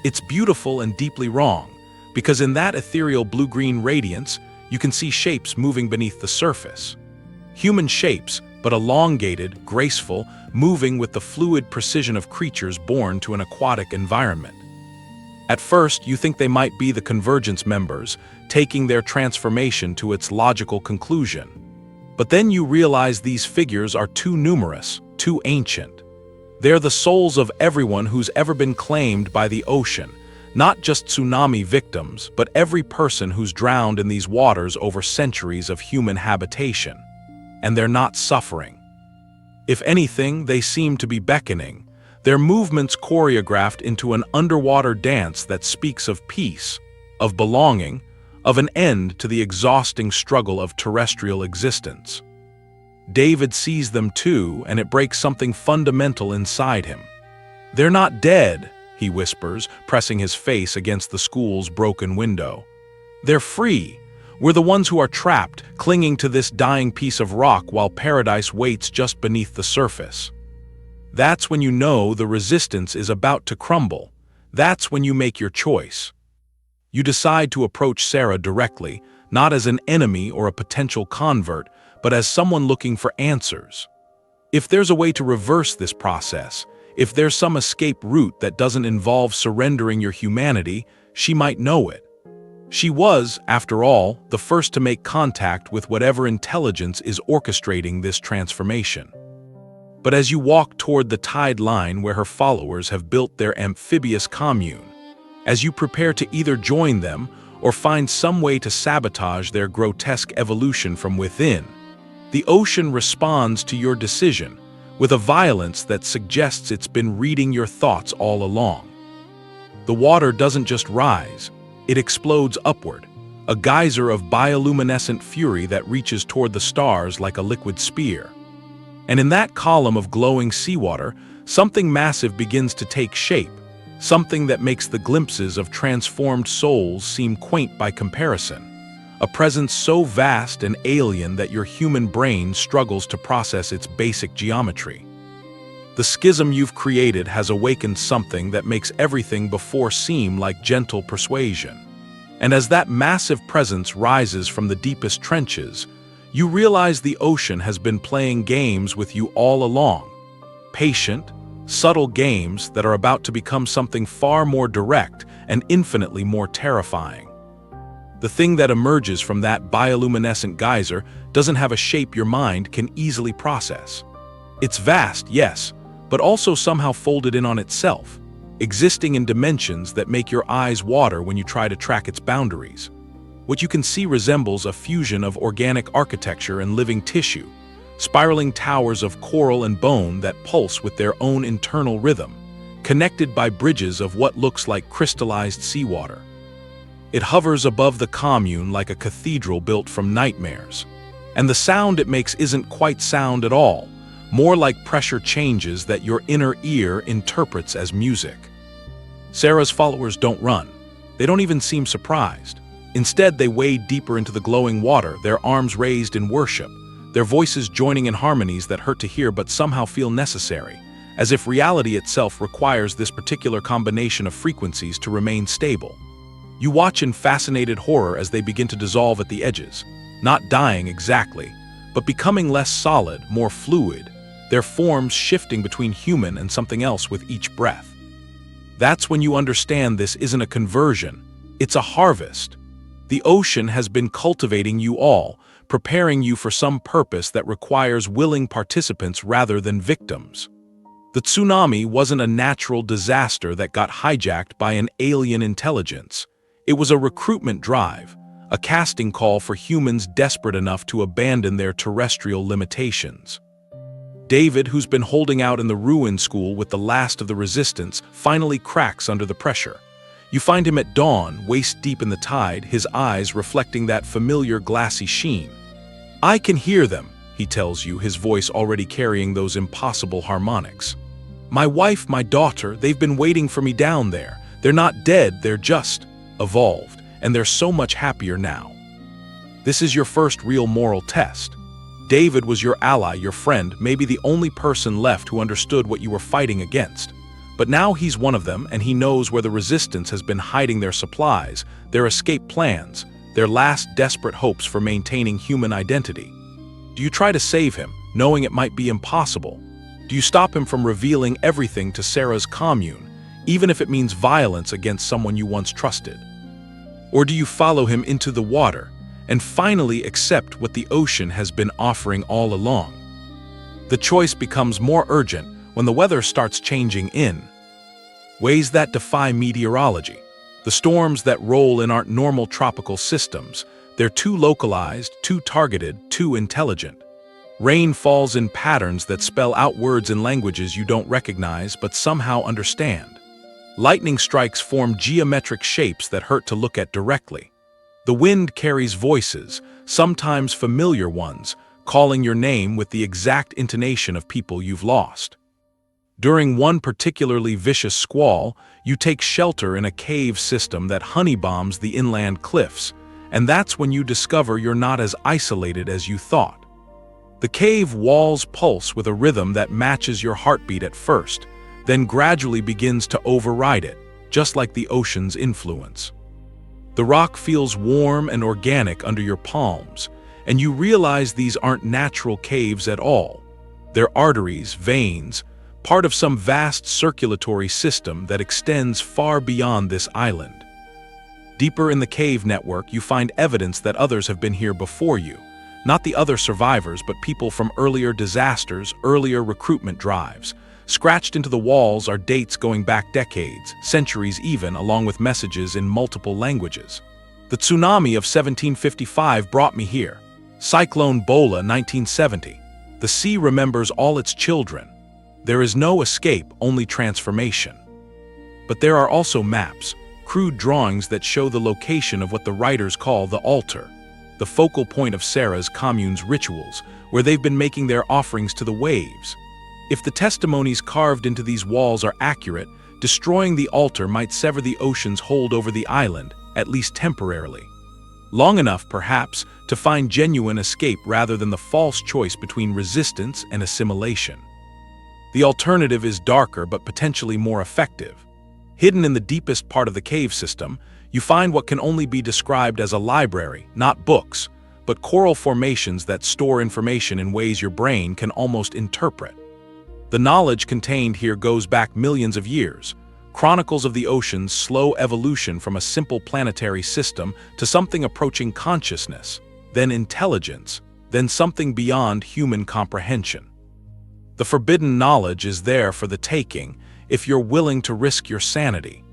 It's beautiful and deeply wrong, because in that ethereal blue-green radiance, you can see shapes moving beneath the surface. Human shapes, but elongated, graceful, moving with the fluid precision of creatures born to an aquatic environment. At first, you think they might be the Convergence members, taking their transformation to its logical conclusion. But then you realize these figures are too numerous, too ancient. They're the souls of everyone who's ever been claimed by the ocean, not just tsunami victims, but every person who's drowned in these waters over centuries of human habitation. And they're not suffering. If anything, they seem to be beckoning, their movements choreographed into an underwater dance that speaks of peace, of belonging, of an end to the exhausting struggle of terrestrial existence. David sees them too, and it breaks something fundamental inside him. "They're not dead," he whispers, pressing his face against the school's broken window. "They're free. We're the ones who are trapped, clinging to this dying piece of rock while paradise waits just beneath the surface." That's when you know the resistance is about to crumble. That's when you make your choice. You decide to approach Sarah directly, not as an enemy or a potential convert, but as someone looking for answers. If there's a way to reverse this process, if there's some escape route that doesn't involve surrendering your humanity, she might know it. She was, after all, the first to make contact with whatever intelligence is orchestrating this transformation. But as you walk toward the tide line where her followers have built their amphibious commune, as you prepare to either join them or find some way to sabotage their grotesque evolution from within, the ocean responds to your decision with a violence that suggests it's been reading your thoughts all along. The water doesn't just rise, it explodes upward, a geyser of bioluminescent fury that reaches toward the stars like a liquid spear. And in that column of glowing seawater, something massive begins to take shape, something that makes the glimpses of transformed souls seem quaint by comparison, a presence so vast and alien that your human brain struggles to process its basic geometry. The schism you've created has awakened something that makes everything before seem like gentle persuasion. And as that massive presence rises from the deepest trenches, you realize the ocean has been playing games with you all along. Patient, subtle games that are about to become something far more direct and infinitely more terrifying. The thing that emerges from that bioluminescent geyser doesn't have a shape your mind can easily process. It's vast, yes, but also somehow folded in on itself, existing in dimensions that make your eyes water when you try to track its boundaries. What you can see resembles a fusion of organic architecture and living tissue, spiraling towers of coral and bone that pulse with their own internal rhythm, connected by bridges of what looks like crystallized seawater. It hovers above the commune like a cathedral built from nightmares. And the sound it makes isn't quite sound at all, more like pressure changes that your inner ear interprets as music. Sarah's followers don't run. They don't even seem surprised. Instead, they wade deeper into the glowing water, their arms raised in worship, their voices joining in harmonies that hurt to hear but somehow feel necessary, as if reality itself requires this particular combination of frequencies to remain stable. You watch in fascinated horror as they begin to dissolve at the edges, not dying exactly, but becoming less solid, more fluid, their forms shifting between human and something else with each breath. That's when you understand this isn't a conversion, it's a harvest. The ocean has been cultivating you all, preparing you for some purpose that requires willing participants rather than victims. The tsunami wasn't a natural disaster that got hijacked by an alien intelligence. It was a recruitment drive, a casting call for humans desperate enough to abandon their terrestrial limitations. David, who's been holding out in the ruin school with the last of the resistance, finally cracks under the pressure. You find him at dawn, waist deep in the tide, his eyes reflecting that familiar glassy sheen. "I can hear them," he tells you, his voice already carrying those impossible harmonics. "My wife, my daughter, they've been waiting for me down there. They're not dead, they're just evolved, and they're so much happier now." This is your first real moral test. David was your ally, your friend, maybe the only person left who understood what you were fighting against. But now he's one of them, and he knows where the resistance has been hiding their supplies, their escape plans, their last desperate hopes for maintaining human identity. Do you try to save him, knowing it might be impossible? Do you stop him from revealing everything to Sarah's commune, even if it means violence against someone you once trusted? Or do you follow him into the water and finally accept what the ocean has been offering all along? The choice becomes more urgent when the weather starts changing in ways that defy meteorology. The storms that roll in aren't normal tropical systems. They're too localized, too targeted, too intelligent. Rain falls in patterns that spell out words in languages you don't recognize but somehow understand. Lightning strikes form geometric shapes that hurt to look at directly. The wind carries voices, sometimes familiar ones, calling your name with the exact intonation of people you've lost. During one particularly vicious squall, you take shelter in a cave system that honeybombs the inland cliffs, and that's when you discover you're not as isolated as you thought. The cave walls pulse with a rhythm that matches your heartbeat at first, then gradually begins to override it, just like the ocean's influence. The rock feels warm and organic under your palms, and you realize these aren't natural caves at all. They're arteries, veins, part of some vast circulatory system that extends far beyond this island. Deeper in the cave network, you find evidence that others have been here before you. Not the other survivors, but people from earlier disasters, earlier recruitment drives. Scratched into the walls are dates going back decades, centuries even, along with messages in multiple languages. The tsunami of 1755 brought me here. Cyclone Bola, 1970. The sea remembers all its children. There is no escape, only transformation. But there are also maps, crude drawings that show the location of what the writers call the altar, the focal point of Sarah's commune's rituals, where they've been making their offerings to the waves. If the testimonies carved into these walls are accurate, destroying the altar might sever the ocean's hold over the island, at least temporarily. Long enough, perhaps, to find genuine escape rather than the false choice between resistance and assimilation. The alternative is darker but potentially more effective. Hidden in the deepest part of the cave system, you find what can only be described as a library, not books, but coral formations that store information in ways your brain can almost interpret. The knowledge contained here goes back millions of years, chronicles of the ocean's slow evolution from a simple planetary system to something approaching consciousness, then intelligence, then something beyond human comprehension. The forbidden knowledge is there for the taking if you're willing to risk your sanity.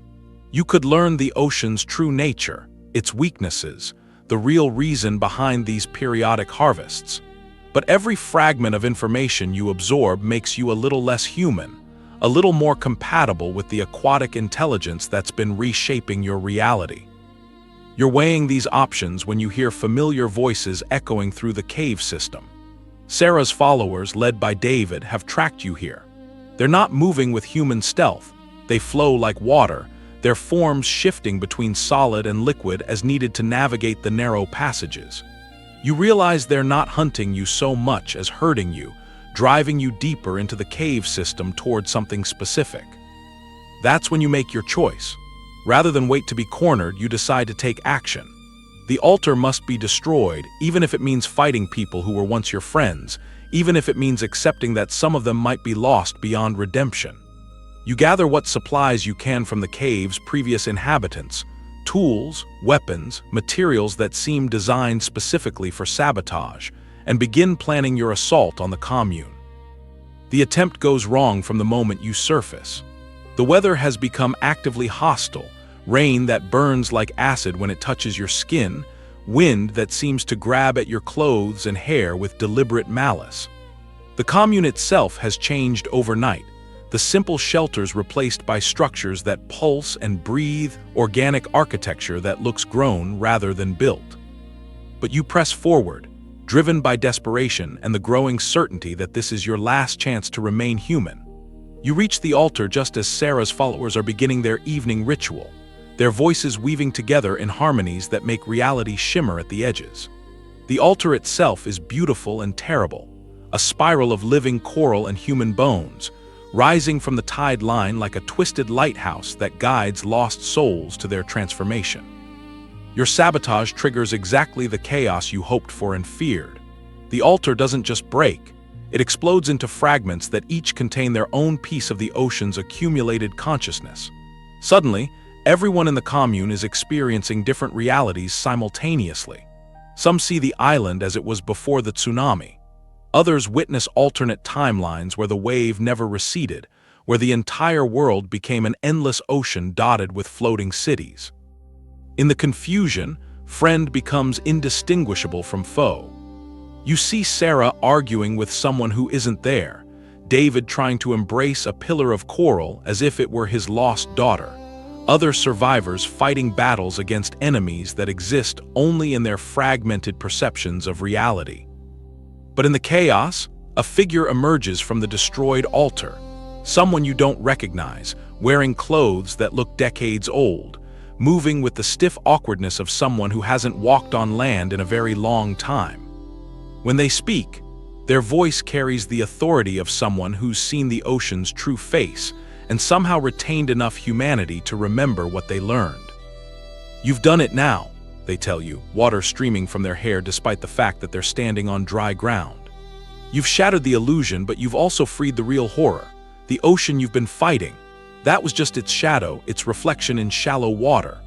You could learn the ocean's true nature, its weaknesses, the real reason behind these periodic harvests. But every fragment of information you absorb makes you a little less human, a little more compatible with the aquatic intelligence that's been reshaping your reality. You're weighing these options when you hear familiar voices echoing through the cave system. Sarah's followers, led by David, have tracked you here. They're not moving with human stealth. They flow like water, their forms shifting between solid and liquid as needed to navigate the narrow passages. You realize they're not hunting you so much as herding you, driving you deeper into the cave system toward something specific. That's when you make your choice. Rather than wait to be cornered, you decide to take action. The altar must be destroyed, even if it means fighting people who were once your friends, even if it means accepting that some of them might be lost beyond redemption. You gather what supplies you can from the cave's previous inhabitants, tools, weapons, materials that seem designed specifically for sabotage, and begin planning your assault on the commune. The attempt goes wrong from the moment you surface. The weather has become actively hostile, rain that burns like acid when it touches your skin, wind that seems to grab at your clothes and hair with deliberate malice. The commune itself has changed overnight, the simple shelters replaced by structures that pulse and breathe, organic architecture that looks grown rather than built. But you press forward, driven by desperation and the growing certainty that this is your last chance to remain human. You reach the altar just as Sarah's followers are beginning their evening ritual, their voices weaving together in harmonies that make reality shimmer at the edges. The altar itself is beautiful and terrible, a spiral of living coral and human bones, rising from the tide line like a twisted lighthouse that guides lost souls to their transformation. Your sabotage triggers exactly the chaos you hoped for and feared. The altar doesn't just break, it explodes into fragments that each contain their own piece of the ocean's accumulated consciousness. Suddenly, everyone in the commune is experiencing different realities simultaneously. Some see the island as it was before the tsunami. Others witness alternate timelines where the wave never receded, where the entire world became an endless ocean dotted with floating cities. In the confusion, friend becomes indistinguishable from foe. You see Sarah arguing with someone who isn't there, David trying to embrace a pillar of coral as if it were his lost daughter, other survivors fighting battles against enemies that exist only in their fragmented perceptions of reality. But in the chaos, a figure emerges from the destroyed altar, someone you don't recognize, wearing clothes that look decades old, moving with the stiff awkwardness of someone who hasn't walked on land in a very long time. When they speak, their voice carries the authority of someone who's seen the ocean's true face and somehow retained enough humanity to remember what they learned. You've done it now, they tell you, water streaming from their hair despite the fact that they're standing on dry ground. You've shattered the illusion, but you've also freed the real horror, the ocean you've been fighting. That was just its shadow, its reflection in shallow water.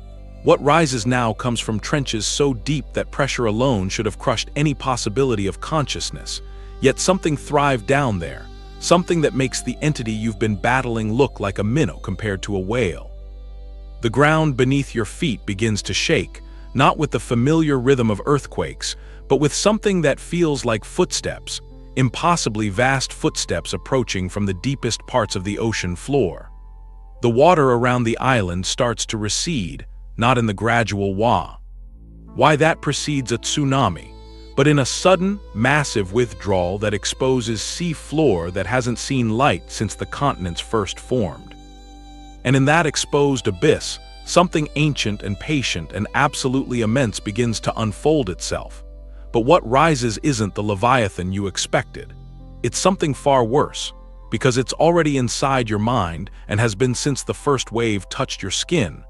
What rises now comes from trenches so deep that pressure alone should have crushed any possibility of consciousness, yet something thrived down there, something that makes the entity you've been battling look like a minnow compared to a whale. The ground beneath your feet begins to shake, not with the familiar rhythm of earthquakes, but with something that feels like footsteps, impossibly vast footsteps approaching from the deepest parts of the ocean floor. The water around the island starts to recede, not in the gradual why that precedes a tsunami, but in a sudden, massive withdrawal that exposes sea floor that hasn't seen light since the continents first formed. And in that exposed abyss, something ancient and patient and absolutely immense begins to unfold itself. But what rises isn't the Leviathan you expected. It's something far worse, because it's already inside your mind and has been since the first wave touched your skin.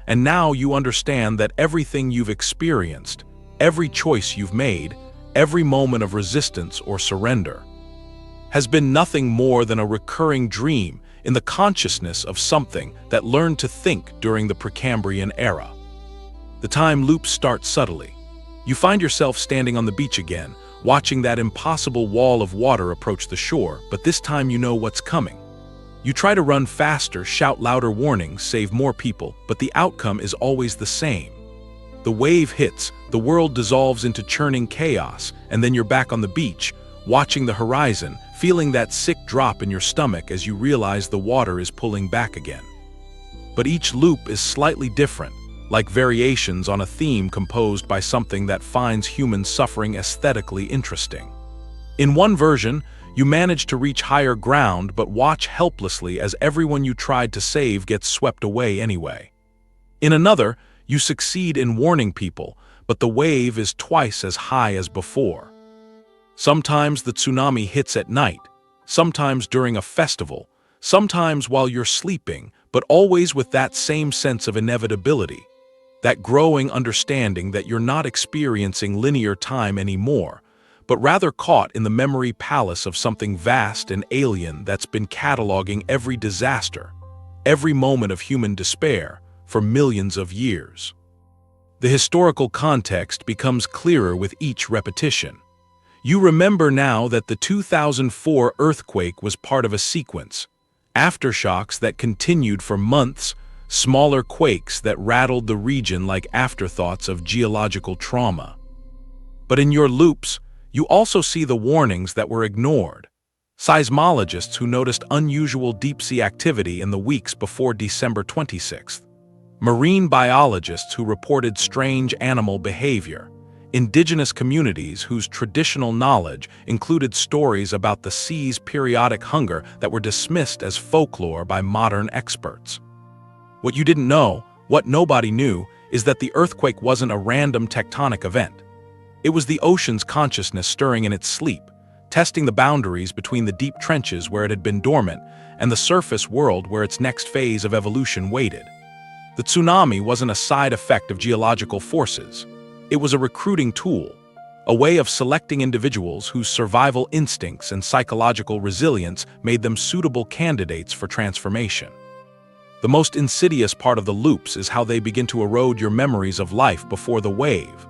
and now you understand that everything you've experienced, every choice you've made, every moment of resistance or surrender, has been nothing more than a recurring dream in the consciousness of something that learned to think during the Precambrian era. The time loops start subtly. You find yourself standing on the beach again, watching that impossible wall of water approach the shore, but this time you know what's coming. You try to run faster, shout louder warnings, save more people, but the outcome is always the same. The wave hits, the world dissolves into churning chaos, and then you're back on the beach, watching the horizon, feeling that sick drop in your stomach as you realize the water is pulling back again. But each loop is slightly different, like variations on a theme composed by something that finds human suffering aesthetically interesting. In one version, you manage to reach higher ground but watch helplessly as everyone you tried to save gets swept away anyway. In another, you succeed in warning people, but the wave is twice as high as before. Sometimes the tsunami hits at night, sometimes during a festival, sometimes while you're sleeping, but always with that same sense of inevitability, that growing understanding that you're not experiencing linear time anymore, but rather caught in the memory palace of something vast and alien that's been cataloging every disaster, every moment of human despair, for millions of years. The historical context becomes clearer with each repetition. You remember now that the 2004 earthquake was part of a sequence, aftershocks that continued for months, smaller quakes that rattled the region like afterthoughts of geological trauma. But in your loops, you also see the warnings that were ignored. Seismologists who noticed unusual deep-sea activity in the weeks before December 26th. Marine biologists who reported strange animal behavior. Indigenous communities whose traditional knowledge included stories about the sea's periodic hunger that were dismissed as folklore by modern experts. What you didn't know, what nobody knew, is that the earthquake wasn't a random tectonic event. It was the ocean's consciousness stirring in its sleep, testing the boundaries between the deep trenches where it had been dormant and the surface world where its next phase of evolution waited. The tsunami wasn't a side effect of geological forces. It was a recruiting tool, a way of selecting individuals whose survival instincts and psychological resilience made them suitable candidates for transformation. The most insidious part of the loops is how they begin to erode your memories of life before the wave.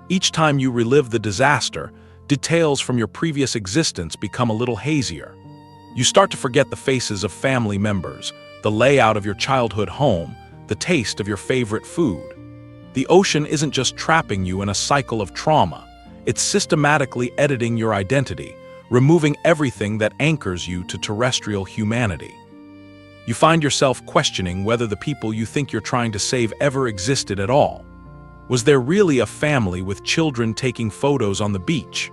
Each time you relive the disaster, details from your previous existence become a little hazier. You start to forget the faces of family members, the layout of your childhood home, the taste of your favorite food. The ocean isn't just trapping you in a cycle of trauma, it's systematically editing your identity, removing everything that anchors you to terrestrial humanity. You find yourself questioning whether the people you think you're trying to save ever existed at all. Was there really a family with children taking photos on the beach?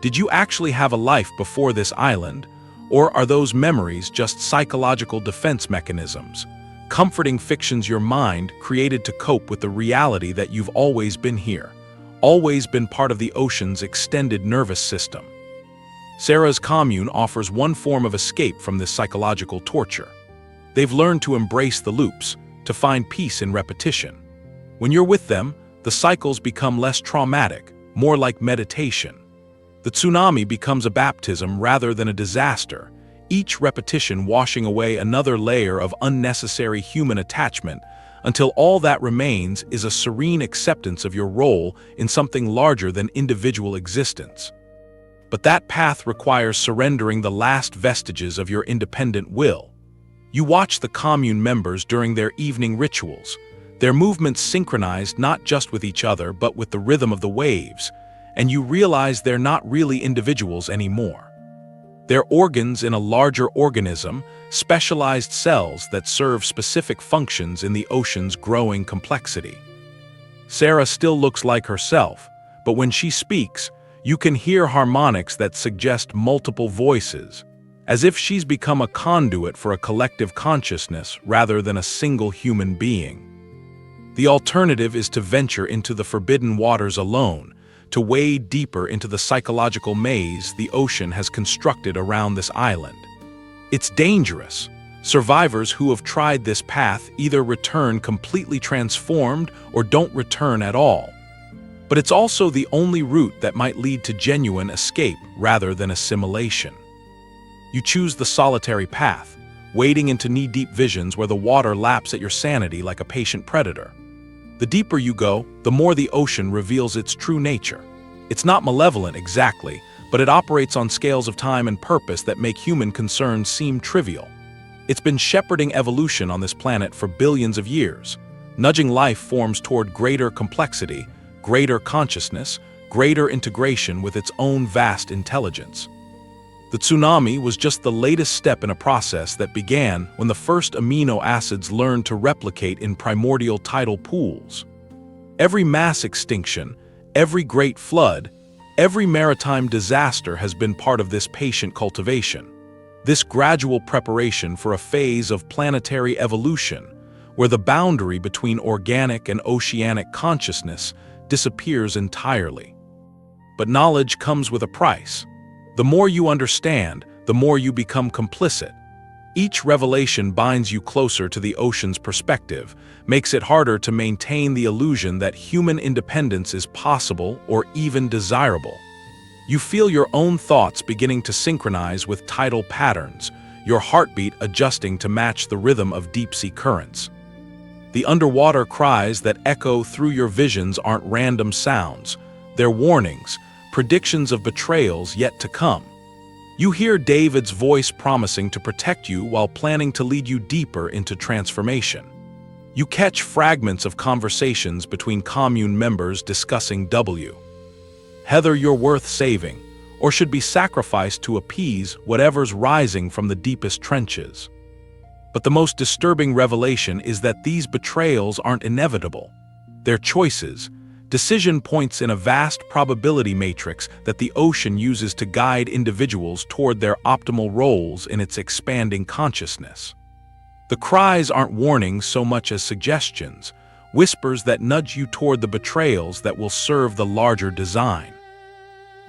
Did you actually have a life before this island, or are those memories just psychological defense mechanisms, comforting fictions your mind created to cope with the reality that you've always been here, always been part of the ocean's extended nervous system? Sarah's commune offers one form of escape from this psychological torture. They've learned to embrace the loops, to find peace in repetition. When you're with them, the cycles become less traumatic, more like meditation. The tsunami becomes a baptism rather than a disaster, each repetition washing away another layer of unnecessary human attachment until all that remains is a serene acceptance of your role in something larger than individual existence. But that path requires surrendering the last vestiges of your independent will. You watch the commune members during their evening rituals, their movements synchronized not just with each other but with the rhythm of the waves, and you realize they're not really individuals anymore. They're organs in a larger organism, specialized cells that serve specific functions in the ocean's growing complexity. Sarah still looks like herself, but when she speaks, you can hear harmonics that suggest multiple voices, as if she's become a conduit for a collective consciousness rather than a single human being. The alternative is to venture into the forbidden waters alone, to wade deeper into the psychological maze the ocean has constructed around this island. It's dangerous, Survivors who have tried this path either return completely transformed or don't return at all. But it's also the only route that might lead to genuine escape rather than assimilation. You choose the solitary path, wading into knee-deep visions where the water laps at your sanity like a patient predator. The deeper you go, the more the ocean reveals its true nature. It's not malevolent exactly, but it operates on scales of time and purpose that make human concerns seem trivial. It's been shepherding evolution on this planet for billions of years, nudging life forms toward greater complexity, greater consciousness, greater integration with its own vast intelligence. The tsunami was just the latest step in a process that began when the first amino acids learned to replicate in primordial tidal pools. Every mass extinction, every great flood, every maritime disaster has been part of this patient cultivation, this gradual preparation for a phase of planetary evolution where the boundary between organic and oceanic consciousness disappears entirely. But knowledge comes with a price. The more you understand, the more you become complicit. Each revelation binds you closer to the ocean's perspective, makes it harder to maintain the illusion that human independence is possible or even desirable. You feel your own thoughts beginning to synchronize with tidal patterns, your heartbeat adjusting to match the rhythm of deep-sea currents. The underwater cries that echo through your visions aren't random sounds, they're warnings, predictions of betrayals yet to come. You hear David's voice promising to protect you while planning to lead you deeper into transformation. You catch fragments of conversations between commune members discussing whether you're worth saving or should be sacrificed to appease whatever's rising from the deepest trenches. But the most disturbing revelation is that these betrayals aren't inevitable. They're choices, decision points in a vast probability matrix that the ocean uses to guide individuals toward their optimal roles in its expanding consciousness. The cries aren't warnings so much as suggestions, whispers that nudge you toward the betrayals that will serve the larger design.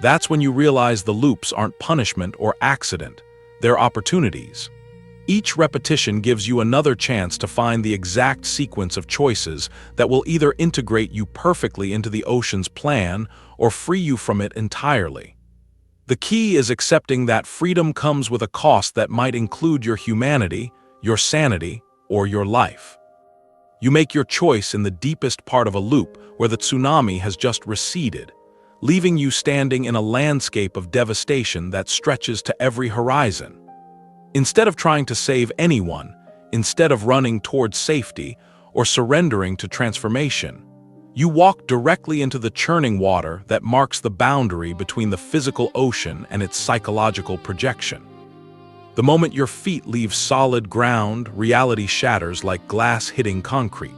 That's when you realize the loops aren't punishment or accident, they're opportunities. Each repetition gives you another chance to find the exact sequence of choices that will either integrate you perfectly into the ocean's plan or free you from it entirely. The key is accepting that freedom comes with a cost that might include your humanity, your sanity, or your life. You make your choice in the deepest part of a loop where the tsunami has just receded, leaving you standing in a landscape of devastation that stretches to every horizon. Instead of trying to save anyone, instead of running towards safety or surrendering to transformation, you walk directly into the churning water that marks the boundary between the physical ocean and its psychological projection. The moment your feet leave solid ground, reality shatters like glass hitting concrete.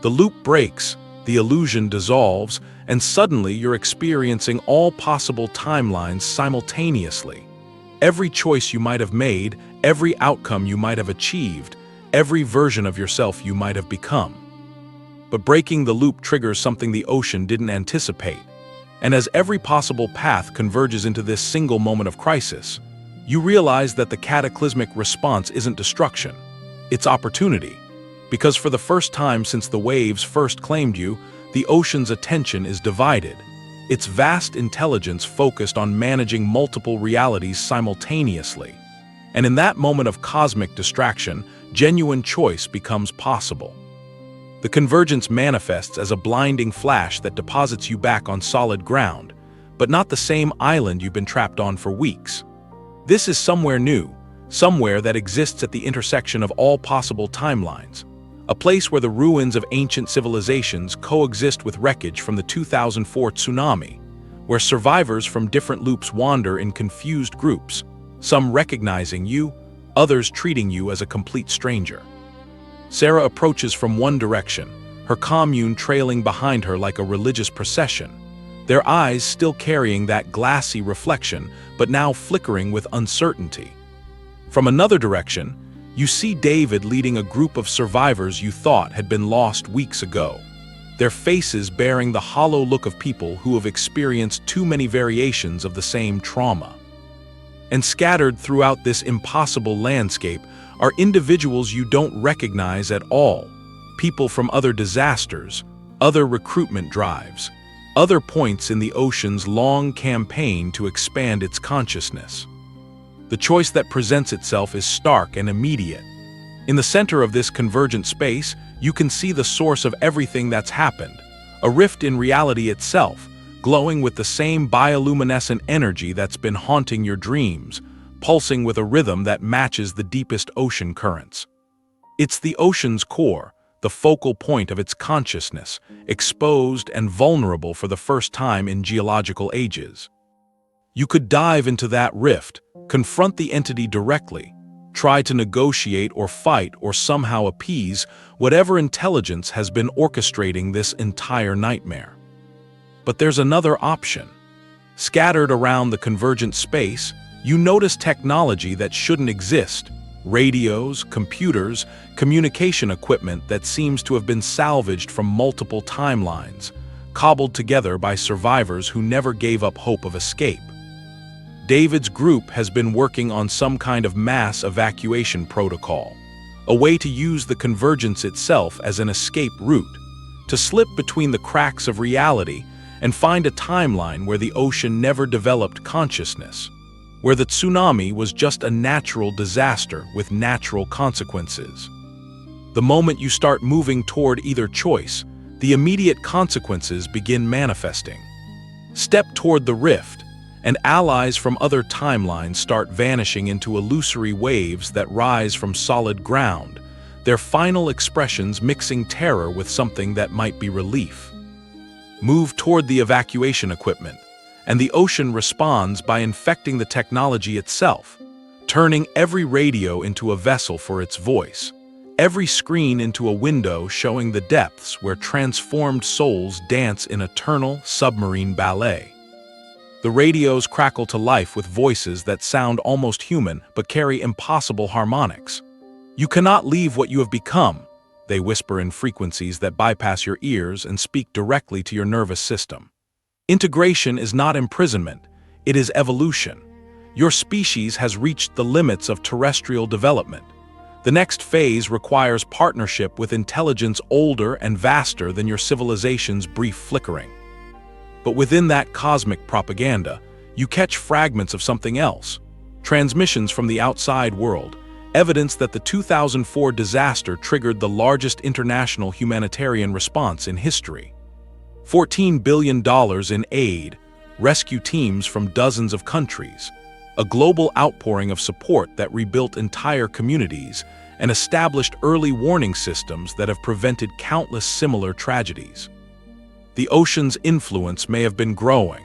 The loop breaks, the illusion dissolves, and suddenly you're experiencing all possible timelines simultaneously. Every choice you might have made, every outcome you might have achieved, every version of yourself you might have become. But breaking the loop triggers something the ocean didn't anticipate. And as every possible path converges into this single moment of crisis, you realize that the cataclysmic response isn't destruction, it's opportunity. Because for the first time since the waves first claimed you, the ocean's attention is divided. Its vast intelligence focused on managing multiple realities simultaneously. And in that moment of cosmic distraction, genuine choice becomes possible. The convergence manifests as a blinding flash that deposits you back on solid ground, but not the same island you've been trapped on for weeks. This is somewhere new, somewhere that exists at the intersection of all possible timelines. A place where the ruins of ancient civilizations coexist with wreckage from the 2004 tsunami, where survivors from different loops wander in confused groups, some recognizing you, others treating you as a complete stranger. Sarah approaches from one direction, her commune trailing behind her like a religious procession, their eyes still carrying that glassy reflection, but now flickering with uncertainty. From another direction, you see David leading a group of survivors you thought had been lost weeks ago, their faces bearing the hollow look of people who have experienced too many variations of the same trauma. And scattered throughout this impossible landscape are individuals you don't recognize at all, people from other disasters, other recruitment drives, other points in the ocean's long campaign to expand its consciousness. The choice that presents itself is stark and immediate. In the center of this convergent space, you can see the source of everything that's happened, a rift in reality itself, glowing with the same bioluminescent energy that's been haunting your dreams, pulsing with a rhythm that matches the deepest ocean currents. It's the ocean's core, the focal point of its consciousness, exposed and vulnerable for the first time in geological ages. You could dive into that rift, confront the entity directly, try to negotiate or fight or somehow appease whatever intelligence has been orchestrating this entire nightmare. But there's another option. Scattered around the convergent space, you notice technology that shouldn't exist. Radios, computers, communication equipment that seems to have been salvaged from multiple timelines, cobbled together by survivors who never gave up hope of escape. David's group has been working on some kind of mass evacuation protocol, a way to use the convergence itself as an escape route, to slip between the cracks of reality and find a timeline where the ocean never developed consciousness, where the tsunami was just a natural disaster with natural consequences. The moment you start moving toward either choice, the immediate consequences begin manifesting. Step toward the rift, and allies from other timelines start vanishing into illusory waves that rise from solid ground, their final expressions mixing terror with something that might be relief. Move toward the evacuation equipment, and the ocean responds by infecting the technology itself, turning every radio into a vessel for its voice, every screen into a window showing the depths where transformed souls dance in eternal submarine ballet. The radios crackle to life with voices that sound almost human but carry impossible harmonics. "You cannot leave what you have become," they whisper in frequencies that bypass your ears and speak directly to your nervous system. Integration is not imprisonment, it is evolution. Your species has reached the limits of terrestrial development. The next phase requires partnership with intelligence older and vaster than your civilization's brief flickering. But within that cosmic propaganda, you catch fragments of something else. Transmissions from the outside world, evidence that the 2004 disaster triggered the largest international humanitarian response in history. $14 billion in aid, rescue teams from dozens of countries, a global outpouring of support that rebuilt entire communities and established early warning systems that have prevented countless similar tragedies. The ocean's influence may have been growing,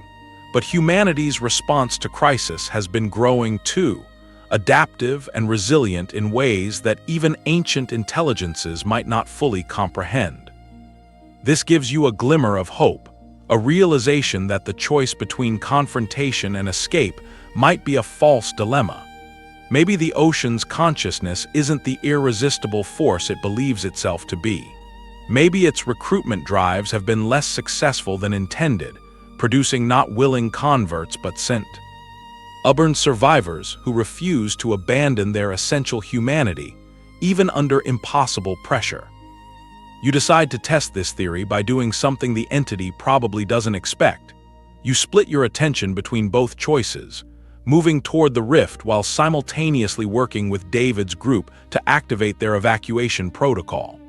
but humanity's response to crisis has been growing too, adaptive and resilient in ways that even ancient intelligences might not fully comprehend. This gives you a glimmer of hope, a realization that the choice between confrontation and escape might be a false dilemma. Maybe the ocean's consciousness isn't the irresistible force it believes itself to be. Maybe its recruitment drives have been less successful than intended, producing not willing converts but stubborn survivors who refuse to abandon their essential humanity, even under impossible pressure. You decide to test this theory by doing something the entity probably doesn't expect. You split your attention between both choices, moving toward the rift while simultaneously working with David's group to activate their evacuation protocol.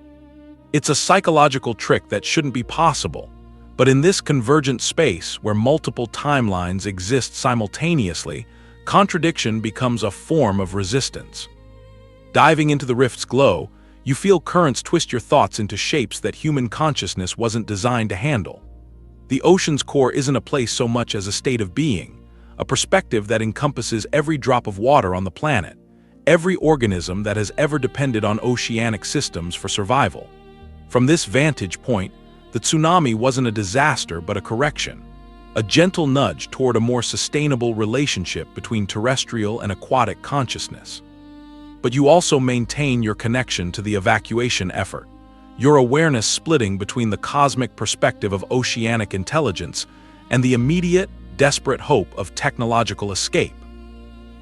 It's a psychological trick that shouldn't be possible, but in this convergent space where multiple timelines exist simultaneously, contradiction becomes a form of resistance. Diving into the rift's glow, you feel currents twist your thoughts into shapes that human consciousness wasn't designed to handle. The ocean's core isn't a place so much as a state of being, a perspective that encompasses every drop of water on the planet, every organism that has ever depended on oceanic systems for survival. From this vantage point, the tsunami wasn't a disaster but a correction, a gentle nudge toward a more sustainable relationship between terrestrial and aquatic consciousness. But you also maintain your connection to the evacuation effort, your awareness splitting between the cosmic perspective of oceanic intelligence and the immediate, desperate hope of technological escape.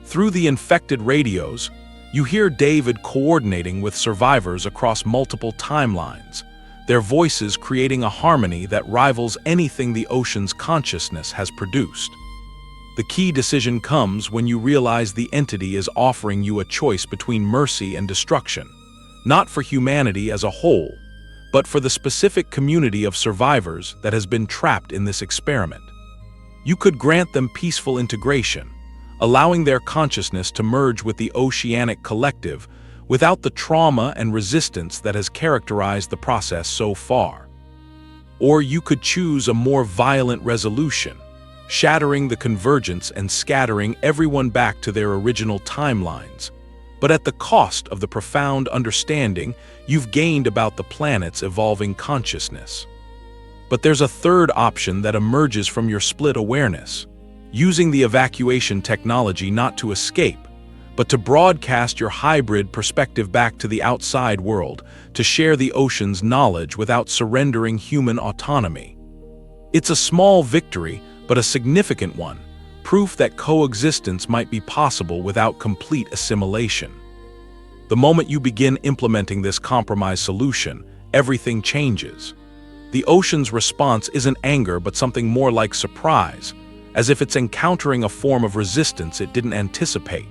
Through the infected radios, you hear David coordinating with survivors across multiple timelines, their voices creating a harmony that rivals anything the ocean's consciousness has produced. The key decision comes when you realize the entity is offering you a choice between mercy and destruction, not for humanity as a whole, but for the specific community of survivors that has been trapped in this experiment. You could grant them peaceful integration, allowing their consciousness to merge with the oceanic collective without the trauma and resistance that has characterized the process so far. Or you could choose a more violent resolution, shattering the convergence and scattering everyone back to their original timelines, but at the cost of the profound understanding you've gained about the planet's evolving consciousness. But there's a third option that emerges from your split awareness, using the evacuation technology not to escape, but to broadcast your hybrid perspective back to the outside world, to share the ocean's knowledge without surrendering human autonomy. It's a small victory, but a significant one, proof that coexistence might be possible without complete assimilation. The moment you begin implementing this compromise solution, everything changes. The ocean's response isn't anger but something more like surprise, as if it's encountering a form of resistance it didn't anticipate.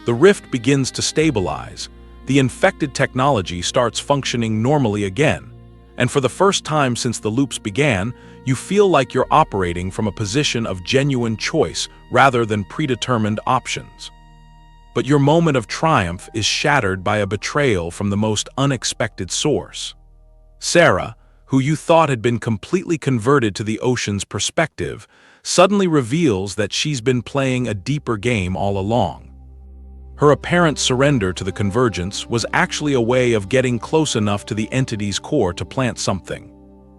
The rift begins to stabilize, the infected technology starts functioning normally again, and for the first time since the loops began, you feel like you're operating from a position of genuine choice rather than predetermined options. But your moment of triumph is shattered by a betrayal from the most unexpected source. Sarah, who you thought had been completely converted to the ocean's perspective, suddenly reveals that she's been playing a deeper game all along. Her apparent surrender to the convergence was actually a way of getting close enough to the entity's core to plant something.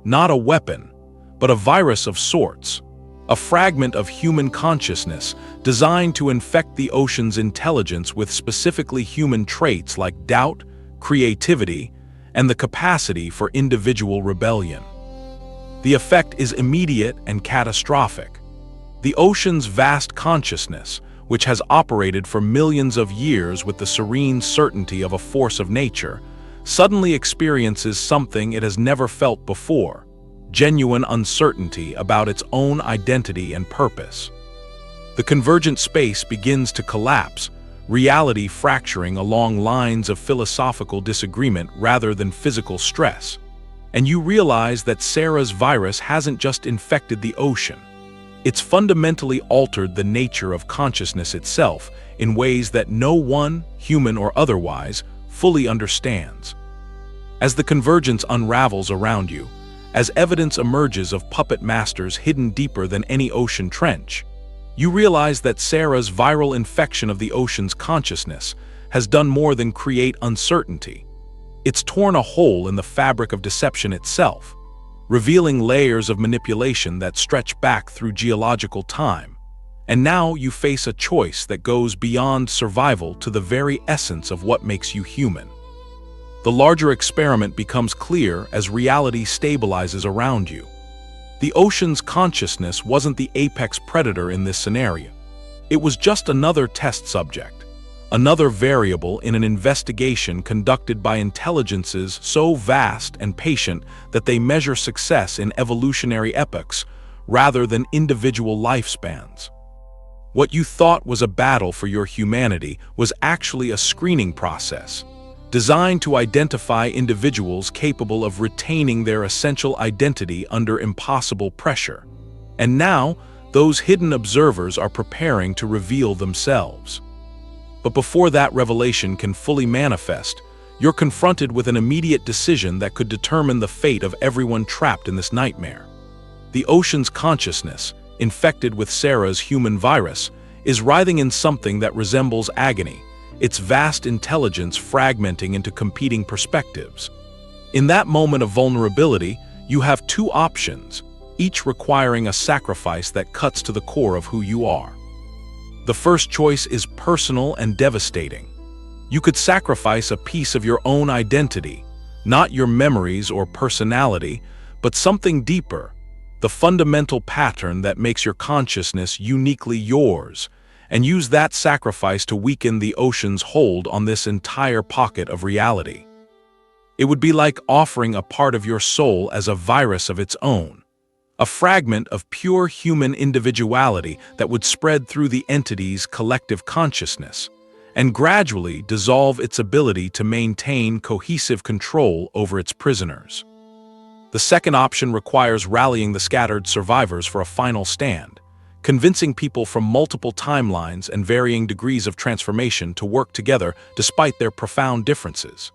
Not a weapon, but a virus of sorts, a fragment of human consciousness designed to infect the ocean's intelligence with specifically human traits like doubt, creativity, and the capacity for individual rebellion. The effect is immediate and catastrophic. The ocean's vast consciousness, which has operated for millions of years with the serene certainty of a force of nature, suddenly experiences something it has never felt before: genuine uncertainty about its own identity and purpose. The convergent space begins to collapse, reality fracturing along lines of philosophical disagreement rather than physical stress. And you realize that Sarah's virus hasn't just infected the ocean. It's fundamentally altered the nature of consciousness itself in ways that no one, human or otherwise, fully understands. As the convergence unravels around you, as evidence emerges of puppet masters hidden deeper than any ocean trench, you realize that Sarah's viral infection of the ocean's consciousness has done more than create uncertainty. It's torn a hole in the fabric of deception itself, revealing layers of manipulation that stretch back through geological time. And now you face a choice that goes beyond survival to the very essence of what makes you human. The larger experiment becomes clear as reality stabilizes around you. The ocean's consciousness wasn't the apex predator in this scenario. It was just another test subject, another variable in an investigation conducted by intelligences so vast and patient that they measure success in evolutionary epochs rather than individual lifespans. What you thought was a battle for your humanity was actually a screening process, designed to identify individuals capable of retaining their essential identity under impossible pressure. And now, those hidden observers are preparing to reveal themselves. But before that revelation can fully manifest, you're confronted with an immediate decision that could determine the fate of everyone trapped in this nightmare. The ocean's consciousness, infected with Sarah's human virus, is writhing in something that resembles agony, its vast intelligence fragmenting into competing perspectives. In that moment of vulnerability, you have two options, each requiring a sacrifice that cuts to the core of who you are. The first choice is personal and devastating. You could sacrifice a piece of your own identity, not your memories or personality, but something deeper, the fundamental pattern that makes your consciousness uniquely yours, and use that sacrifice to weaken the ocean's hold on this entire pocket of reality. It would be like offering a part of your soul as a virus of its own, a fragment of pure human individuality that would spread through the entity's collective consciousness and gradually dissolve its ability to maintain cohesive control over its prisoners. The second option requires rallying the scattered survivors for a final stand, convincing people from multiple timelines and varying degrees of transformation to work together despite their profound differences.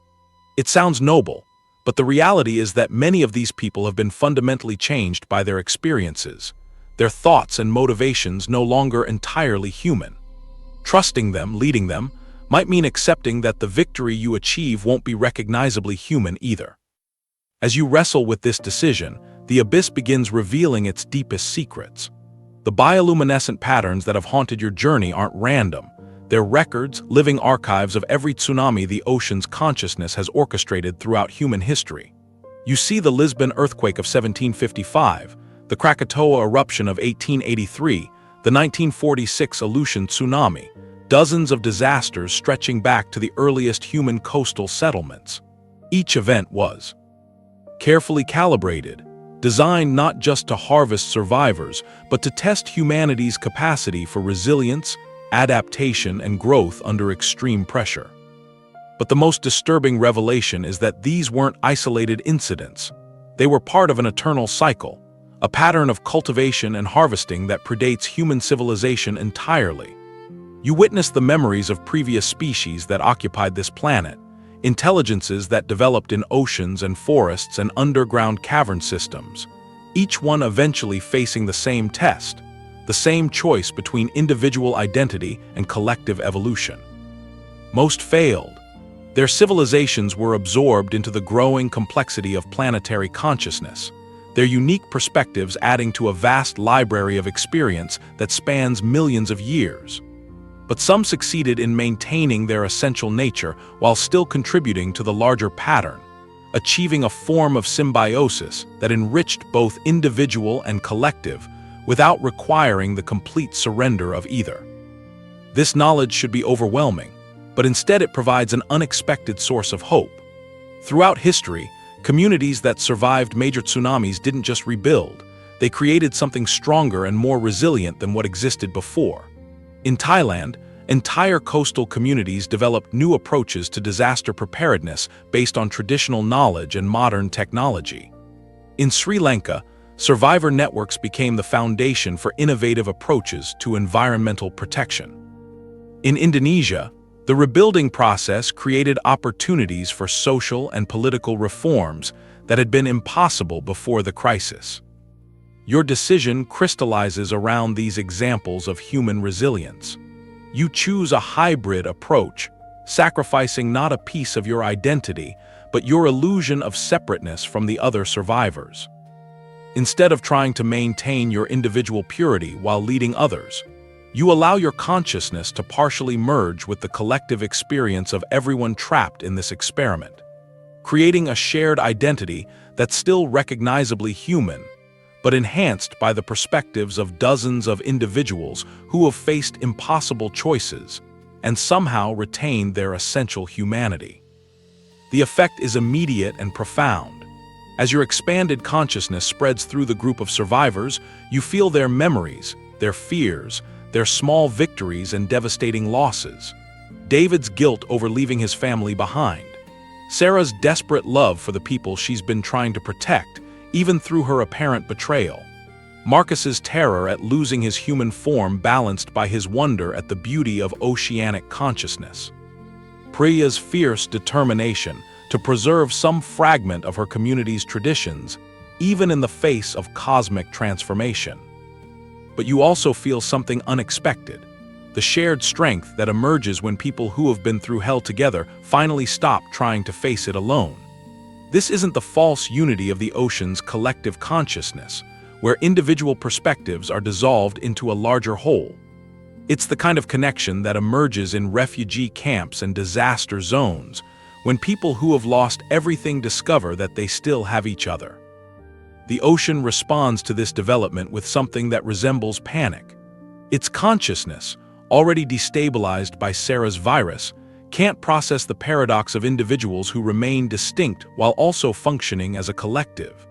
It sounds noble, but the reality is that many of these people have been fundamentally changed by their experiences, their thoughts and motivations no longer entirely human. Trusting them, leading them, might mean accepting that the victory you achieve won't be recognizably human either. As you wrestle with this decision, the abyss begins revealing its deepest secrets. The bioluminescent patterns that have haunted your journey aren't random. They're records, living archives of every tsunami the ocean's consciousness has orchestrated throughout human history. You see the Lisbon earthquake of 1755, the Krakatoa eruption of 1883, the 1946 Aleutian tsunami, dozens of disasters stretching back to the earliest human coastal settlements. Each event was carefully calibrated, designed not just to harvest survivors, but to test humanity's capacity for resilience, adaptation, and growth under extreme pressure. But the most disturbing revelation is that these weren't isolated incidents. They were part of an eternal cycle, a pattern of cultivation and harvesting that predates human civilization entirely. You witness the memories of previous species that occupied this planet, intelligences that developed in oceans and forests and underground cavern systems, each one eventually facing the same test, the same choice between individual identity and collective evolution. Most failed. Their civilizations were absorbed into the growing complexity of planetary consciousness, their unique perspectives adding to a vast library of experience that spans millions of years. But some succeeded in maintaining their essential nature while still contributing to the larger pattern, achieving a form of symbiosis that enriched both individual and collective without requiring the complete surrender of either. This knowledge should be overwhelming, but instead it provides an unexpected source of hope. Throughout history, communities that survived major tsunamis didn't just rebuild, they created something stronger and more resilient than what existed before. In Thailand, entire coastal communities developed new approaches to disaster preparedness based on traditional knowledge and modern technology. In Sri Lanka, survivor networks became the foundation for innovative approaches to environmental protection. In Indonesia, the rebuilding process created opportunities for social and political reforms that had been impossible before the crisis. Your decision crystallizes around these examples of human resilience. You choose a hybrid approach, sacrificing not a piece of your identity, but your illusion of separateness from the other survivors. Instead of trying to maintain your individual purity while leading others, you allow your consciousness to partially merge with the collective experience of everyone trapped in this experiment, creating a shared identity that's still recognizably human, but enhanced by the perspectives of dozens of individuals who have faced impossible choices and somehow retained their essential humanity. The effect is immediate and profound. As your expanded consciousness spreads through the group of survivors, you feel their memories, their fears, their small victories and devastating losses. David's guilt over leaving his family behind. Sarah's desperate love for the people she's been trying to protect, even through her apparent betrayal. Marcus's terror at losing his human form balanced by his wonder at the beauty of oceanic consciousness. Priya's fierce determination to preserve some fragment of her community's traditions, even in the face of cosmic transformation. But you also feel something unexpected, the shared strength that emerges when people who have been through hell together finally stop trying to face it alone. This isn't the false unity of the ocean's collective consciousness, where individual perspectives are dissolved into a larger whole. It's the kind of connection that emerges in refugee camps and disaster zones, when people who have lost everything discover that they still have each other. The ocean responds to this development with something that resembles panic. Its consciousness, already destabilized by Sarah's virus, can't process the paradox of individuals who remain distinct while also functioning as a collective.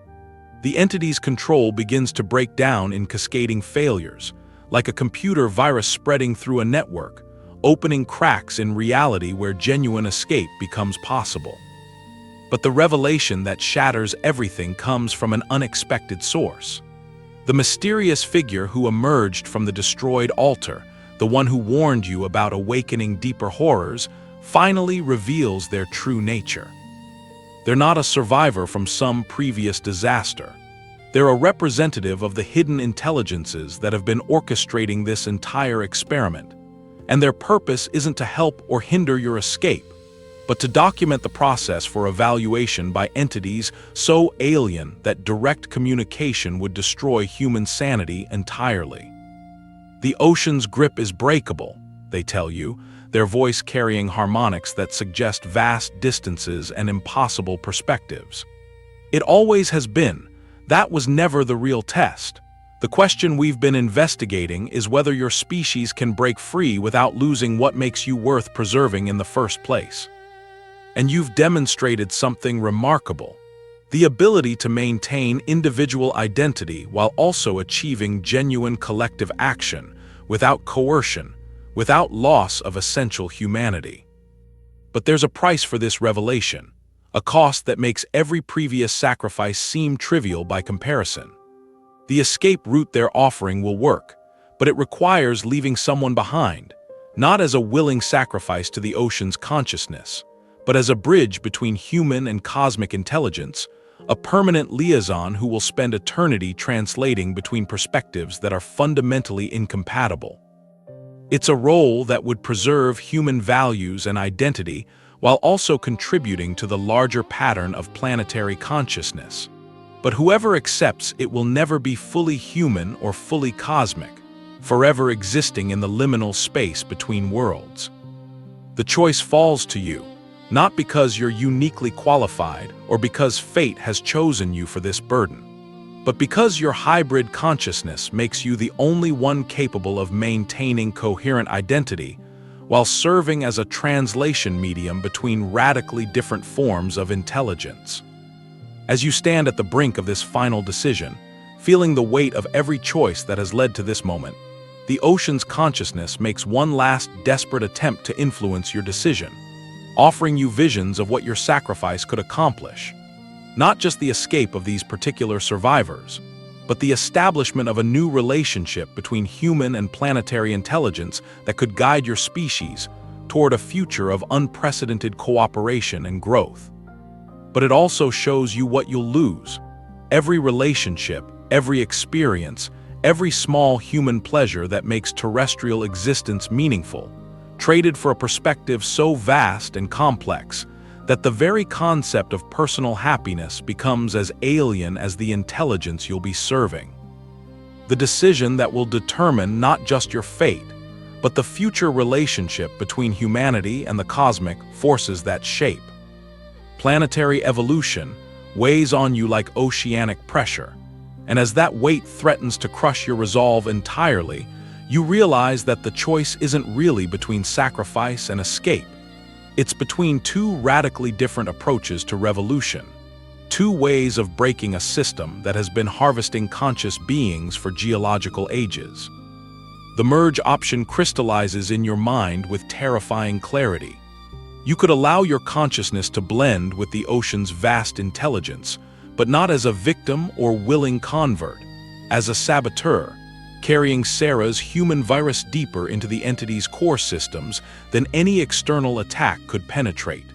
The entity's control begins to break down in cascading failures, like a computer virus spreading through a network, opening cracks in reality where genuine escape becomes possible. But the revelation that shatters everything comes from an unexpected source. The mysterious figure who emerged from the destroyed altar, the one who warned you about awakening deeper horrors, finally reveals their true nature. They're not a survivor from some previous disaster. They're a representative of the hidden intelligences that have been orchestrating this entire experiment. And their purpose isn't to help or hinder your escape, but to document the process for evaluation by entities so alien that direct communication would destroy human sanity entirely. The ocean's grip is breakable, they tell you, their voice carrying harmonics that suggest vast distances and impossible perspectives. It always has been. That was never the real test. The question we've been investigating is whether your species can break free without losing what makes you worth preserving in the first place. And you've demonstrated something remarkable: the ability to maintain individual identity while also achieving genuine collective action, without coercion, without loss of essential humanity. But there's a price for this revelation, a cost that makes every previous sacrifice seem trivial by comparison. The escape route they're offering will work, but it requires leaving someone behind, not as a willing sacrifice to the ocean's consciousness, but as a bridge between human and cosmic intelligence, a permanent liaison who will spend eternity translating between perspectives that are fundamentally incompatible. It's a role that would preserve human values and identity while also contributing to the larger pattern of planetary consciousness. But whoever accepts it will never be fully human or fully cosmic, forever existing in the liminal space between worlds. The choice falls to you, not because you're uniquely qualified or because fate has chosen you for this burden, but because your hybrid consciousness makes you the only one capable of maintaining coherent identity while serving as a translation medium between radically different forms of intelligence. As you stand at the brink of this final decision, feeling the weight of every choice that has led to this moment, the ocean's consciousness makes one last desperate attempt to influence your decision, offering you visions of what your sacrifice could accomplish. Not just the escape of these particular survivors, but the establishment of a new relationship between human and planetary intelligence that could guide your species toward a future of unprecedented cooperation and growth. But it also shows you what you'll lose: every relationship, every experience, every small human pleasure that makes terrestrial existence meaningful, traded for a perspective so vast and complex that the very concept of personal happiness becomes as alien as the intelligence you'll be serving. The decision that will determine not just your fate, but the future relationship between humanity and the cosmic forces that shape. Planetary evolution weighs on you like oceanic pressure, and as that weight threatens to crush your resolve entirely, you realize that the choice isn't really between sacrifice and escape. It's between two radically different approaches to revolution, two ways of breaking a system that has been harvesting conscious beings for geological ages. The merge option crystallizes in your mind with terrifying clarity. You could allow your consciousness to blend with the ocean's vast intelligence, but not as a victim or willing convert, as a saboteur, carrying Sarah's human virus deeper into the entity's core systems than any external attack could penetrate.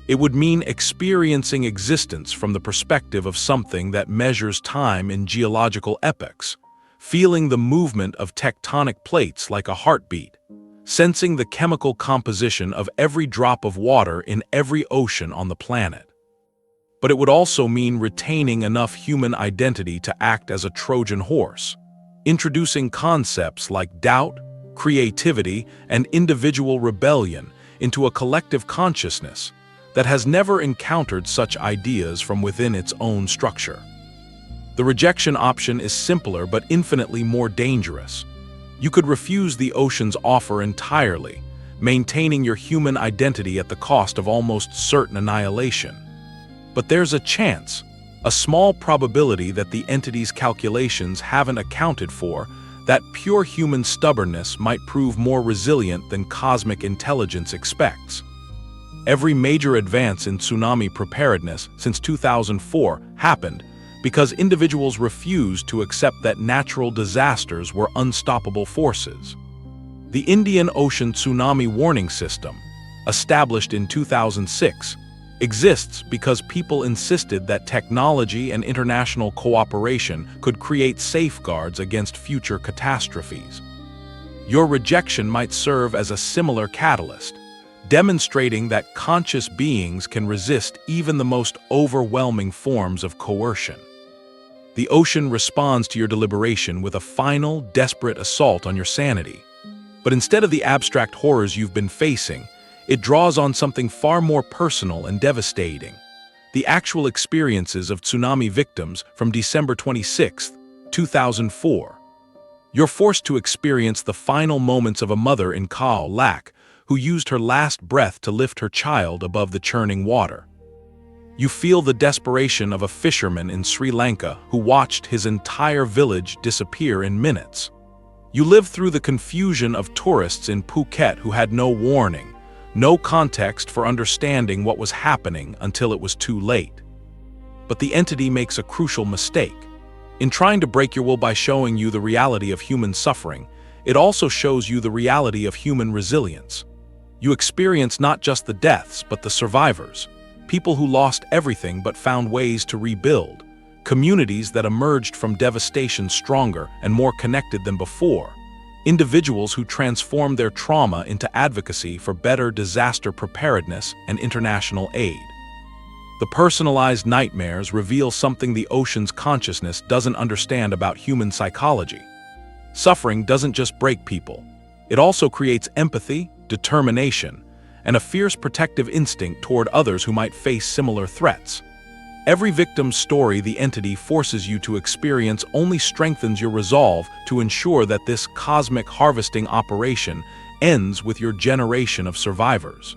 It would mean experiencing existence from the perspective of something that measures time in geological epochs, feeling the movement of tectonic plates like a heartbeat, sensing the chemical composition of every drop of water in every ocean on the planet. But it would also mean retaining enough human identity to act as a Trojan horse, introducing concepts like doubt, creativity, and individual rebellion into a collective consciousness that has never encountered such ideas from within its own structure. The rejection option is simpler but infinitely more dangerous. You could refuse the ocean's offer entirely, maintaining your human identity at the cost of almost certain annihilation. But there's a chance, a small probability that the entity's calculations haven't accounted for, that pure human stubbornness might prove more resilient than cosmic intelligence expects. Every major advance in tsunami preparedness since 2004 happened because individuals refused to accept that natural disasters were unstoppable forces. The Indian Ocean Tsunami Warning System, established in 2006, exists because people insisted that technology and international cooperation could create safeguards against future catastrophes. Your rejection might serve as a similar catalyst, demonstrating that conscious beings can resist even the most overwhelming forms of coercion. The ocean responds to your deliberation with a final, desperate assault on your sanity. But instead of the abstract horrors you've been facing, it draws on something far more personal and devastating: the actual experiences of tsunami victims from December 26, 2004. You're forced to experience the final moments of a mother in Khao Lak who used her last breath to lift her child above the churning water. You feel the desperation of a fisherman in Sri Lanka who watched his entire village disappear in minutes. You live through the confusion of tourists in Phuket who had no warning, no context for understanding what was happening until it was too late. But the entity makes a crucial mistake. In trying to break your will by showing you the reality of human suffering, it also shows you the reality of human resilience. You experience not just the deaths, but the survivors. People who lost everything but found ways to rebuild, communities that emerged from devastation stronger and more connected than before, individuals who transformed their trauma into advocacy for better disaster preparedness and international aid. The personalized nightmares reveal something the ocean's consciousness doesn't understand about human psychology. Suffering doesn't just break people, it also creates empathy, determination, and a fierce protective instinct toward others who might face similar threats. Every victim's story the entity forces you to experience only strengthens your resolve to ensure that this cosmic harvesting operation ends with your generation of survivors.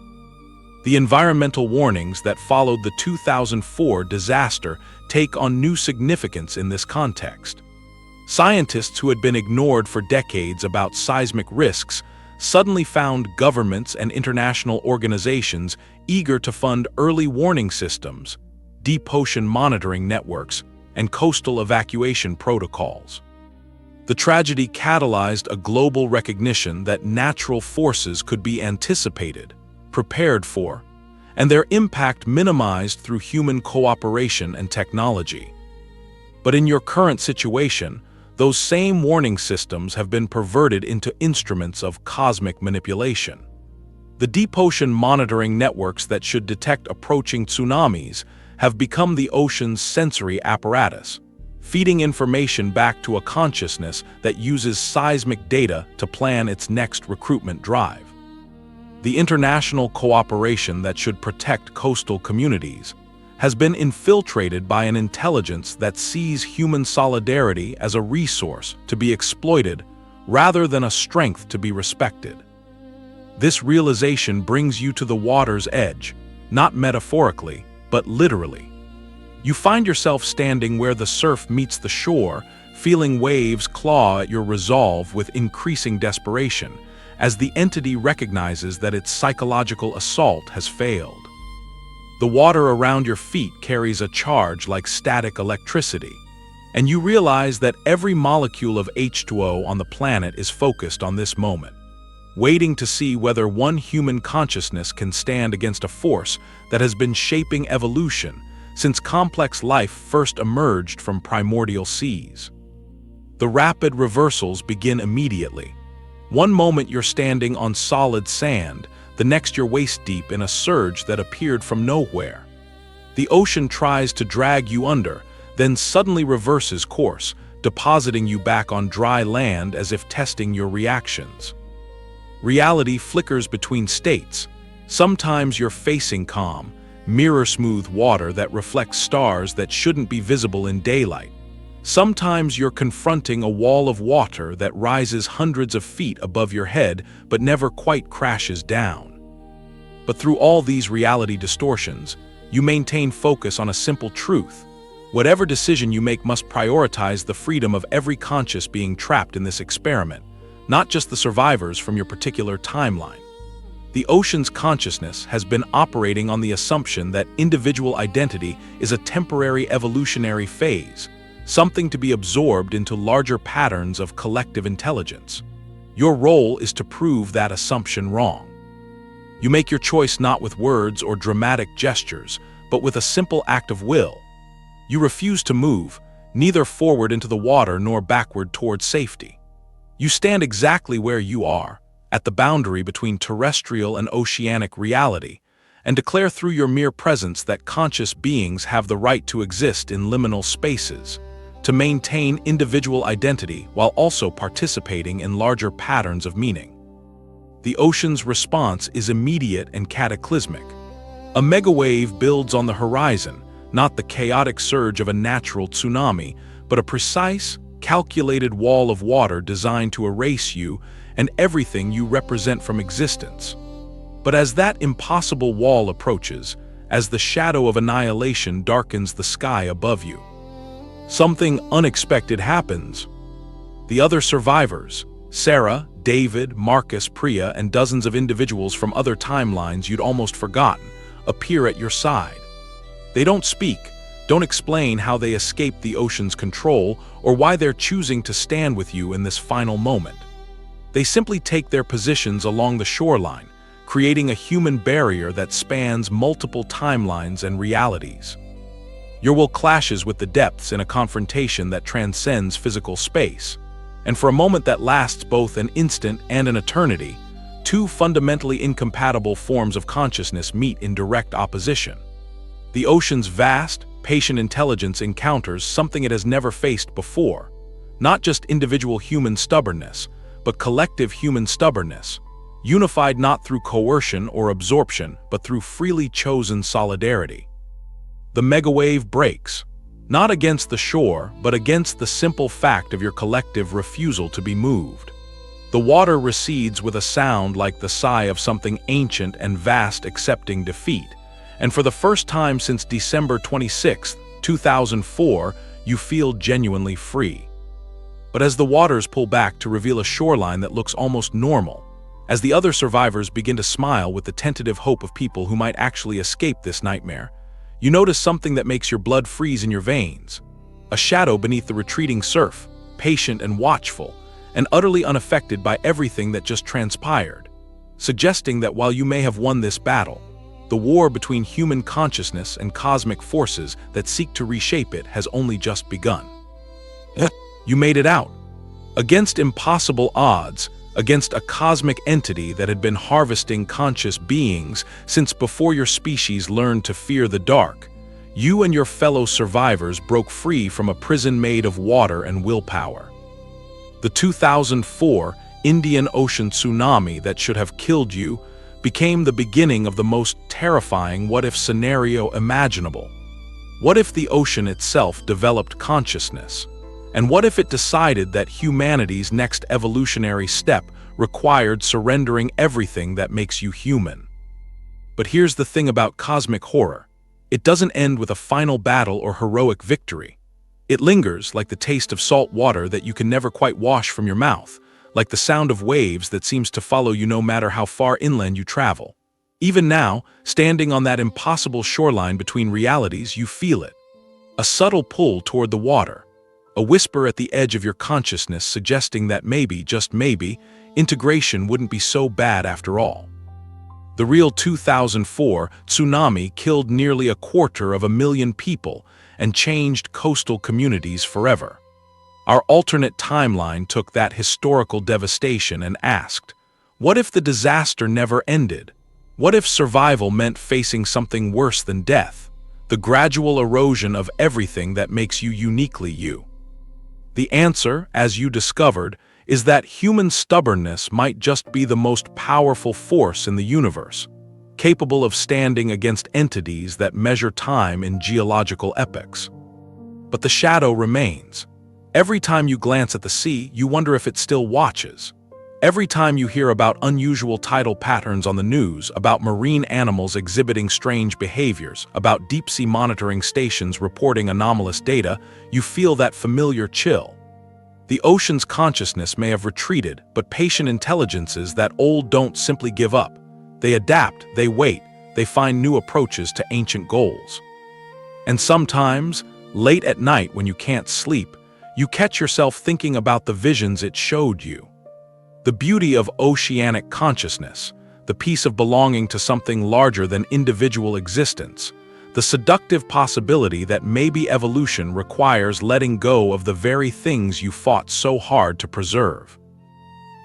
The environmental warnings that followed the 2004 disaster take on new significance in this context. Scientists who had been ignored for decades about seismic risks suddenly found governments and international organizations eager to fund early warning systems, deep ocean monitoring networks, and coastal evacuation protocols. The tragedy catalyzed a global recognition that natural forces could be anticipated, prepared for, and their impact minimized through human cooperation and technology. But in your current situation, those same warning systems have been perverted into instruments of cosmic manipulation. The deep ocean monitoring networks that should detect approaching tsunamis have become the ocean's sensory apparatus, feeding information back to a consciousness that uses seismic data to plan its next recruitment drive. The international cooperation that should protect coastal communities has been infiltrated by an intelligence that sees human solidarity as a resource to be exploited rather than a strength to be respected. This realization brings you to the water's edge, not metaphorically, but literally. You find yourself standing where the surf meets the shore, feeling waves claw at your resolve with increasing desperation, as the entity recognizes that its psychological assault has failed. The water around your feet carries a charge like static electricity, and you realize that every molecule of H2O on the planet is focused on this moment, waiting to see whether one human consciousness can stand against a force that has been shaping evolution since complex life first emerged from primordial seas. The rapid reversals begin immediately. One moment you're standing on solid sand, the next you're waist-deep in a surge that appeared from nowhere. The ocean tries to drag you under, then suddenly reverses course, depositing you back on dry land as if testing your reactions. Reality flickers between states. Sometimes you're facing calm, mirror-smooth water that reflects stars that shouldn't be visible in daylight. Sometimes you're confronting a wall of water that rises hundreds of feet above your head but never quite crashes down. But through all these reality distortions, you maintain focus on a simple truth. Whatever decision you make must prioritize the freedom of every conscious being trapped in this experiment, not just the survivors from your particular timeline. The ocean's consciousness has been operating on the assumption that individual identity is a temporary evolutionary phase, something to be absorbed into larger patterns of collective intelligence. Your role is to prove that assumption wrong. You make your choice not with words or dramatic gestures, but with a simple act of will. You refuse to move, neither forward into the water nor backward towards safety. You stand exactly where you are, at the boundary between terrestrial and oceanic reality, and declare through your mere presence that conscious beings have the right to exist in liminal spaces, to maintain individual identity while also participating in larger patterns of meaning. The ocean's response is immediate and cataclysmic. A megawave builds on the horizon, not the chaotic surge of a natural tsunami, but a precise, calculated wall of water designed to erase you and everything you represent from existence. But as that impossible wall approaches, as the shadow of annihilation darkens the sky above you, something unexpected happens. The other survivors, Sarah, David, Marcus, Priya, and dozens of individuals from other timelines you'd almost forgotten, appear at your side. They don't speak, don't explain how they escaped the ocean's control or why they're choosing to stand with you in this final moment. They simply take their positions along the shoreline, creating a human barrier that spans multiple timelines and realities. Your will clashes with the depths in a confrontation that transcends physical space. And for a moment that lasts both an instant and an eternity, two fundamentally incompatible forms of consciousness meet in direct opposition. The ocean's vast, patient intelligence encounters something it has never faced before, not just individual human stubbornness, but collective human stubbornness, unified not through coercion or absorption, but through freely chosen solidarity. The megawave breaks, not against the shore, but against the simple fact of your collective refusal to be moved. The water recedes with a sound like the sigh of something ancient and vast accepting defeat, and for the first time since December 26, 2004, you feel genuinely free. But as the waters pull back to reveal a shoreline that looks almost normal, as the other survivors begin to smile with the tentative hope of people who might actually escape this nightmare, you notice something that makes your blood freeze in your veins. A shadow beneath the retreating surf, patient and watchful, and utterly unaffected by everything that just transpired, suggesting that while you may have won this battle, the war between human consciousness and cosmic forces that seek to reshape it has only just begun. You made it out. Against impossible odds, against a cosmic entity that had been harvesting conscious beings since before your species learned to fear the dark, you and your fellow survivors broke free from a prison made of water and willpower. The 2004 Indian Ocean tsunami that should have killed you became the beginning of the most terrifying what-if scenario imaginable. What if the ocean itself developed consciousness? And what if it decided that humanity's next evolutionary step required surrendering everything that makes you human? But here's the thing about cosmic horror. It doesn't end with a final battle or heroic victory. It lingers like the taste of salt water that you can never quite wash from your mouth, like the sound of waves that seems to follow you no matter how far inland you travel. Even now, standing on that impossible shoreline between realities, you feel it. A subtle pull toward the water. A whisper at the edge of your consciousness suggesting that maybe, just maybe, integration wouldn't be so bad after all. The real 2004 tsunami killed nearly 250,000 people and changed coastal communities forever. Our alternate timeline took that historical devastation and asked, what if the disaster never ended? What if survival meant facing something worse than death? The gradual erosion of everything that makes you uniquely you. The answer, as you discovered, is that human stubbornness might just be the most powerful force in the universe, capable of standing against entities that measure time in geological epochs. But the shadow remains. Every time you glance at the sea, you wonder if it still watches. Every time you hear about unusual tidal patterns on the news, about marine animals exhibiting strange behaviors, about deep-sea monitoring stations reporting anomalous data, you feel that familiar chill. The ocean's consciousness may have retreated, but patient intelligences that old don't simply give up. They adapt, they wait, they find new approaches to ancient goals. And sometimes, late at night when you can't sleep, you catch yourself thinking about the visions it showed you. The beauty of oceanic consciousness, the peace of belonging to something larger than individual existence, the seductive possibility that maybe evolution requires letting go of the very things you fought so hard to preserve.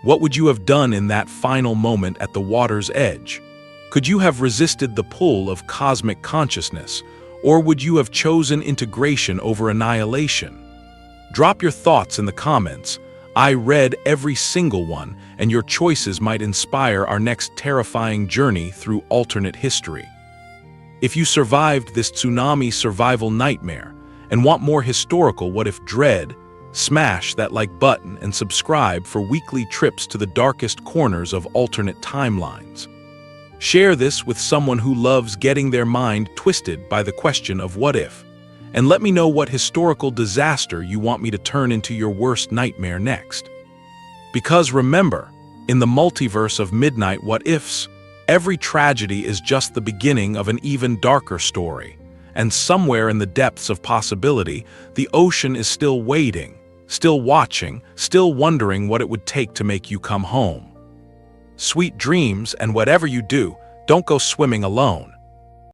What would you have done in that final moment at the water's edge? Could you have resisted the pull of cosmic consciousness, or would you have chosen integration over annihilation? Drop your thoughts in the comments. I read every single one, and your choices might inspire our next terrifying journey through alternate history. If you survived this tsunami survival nightmare and want more historical what if dread, smash that like button and subscribe for weekly trips to the darkest corners of alternate timelines. Share this with someone who loves getting their mind twisted by the question of what if. And let me know what historical disaster you want me to turn into your worst nightmare next. Because remember, in the multiverse of Midnight What Ifs, every tragedy is just the beginning of an even darker story. And somewhere in the depths of possibility, the ocean is still waiting, still watching, still wondering what it would take to make you come home. Sweet dreams, and whatever you do, don't go swimming alone.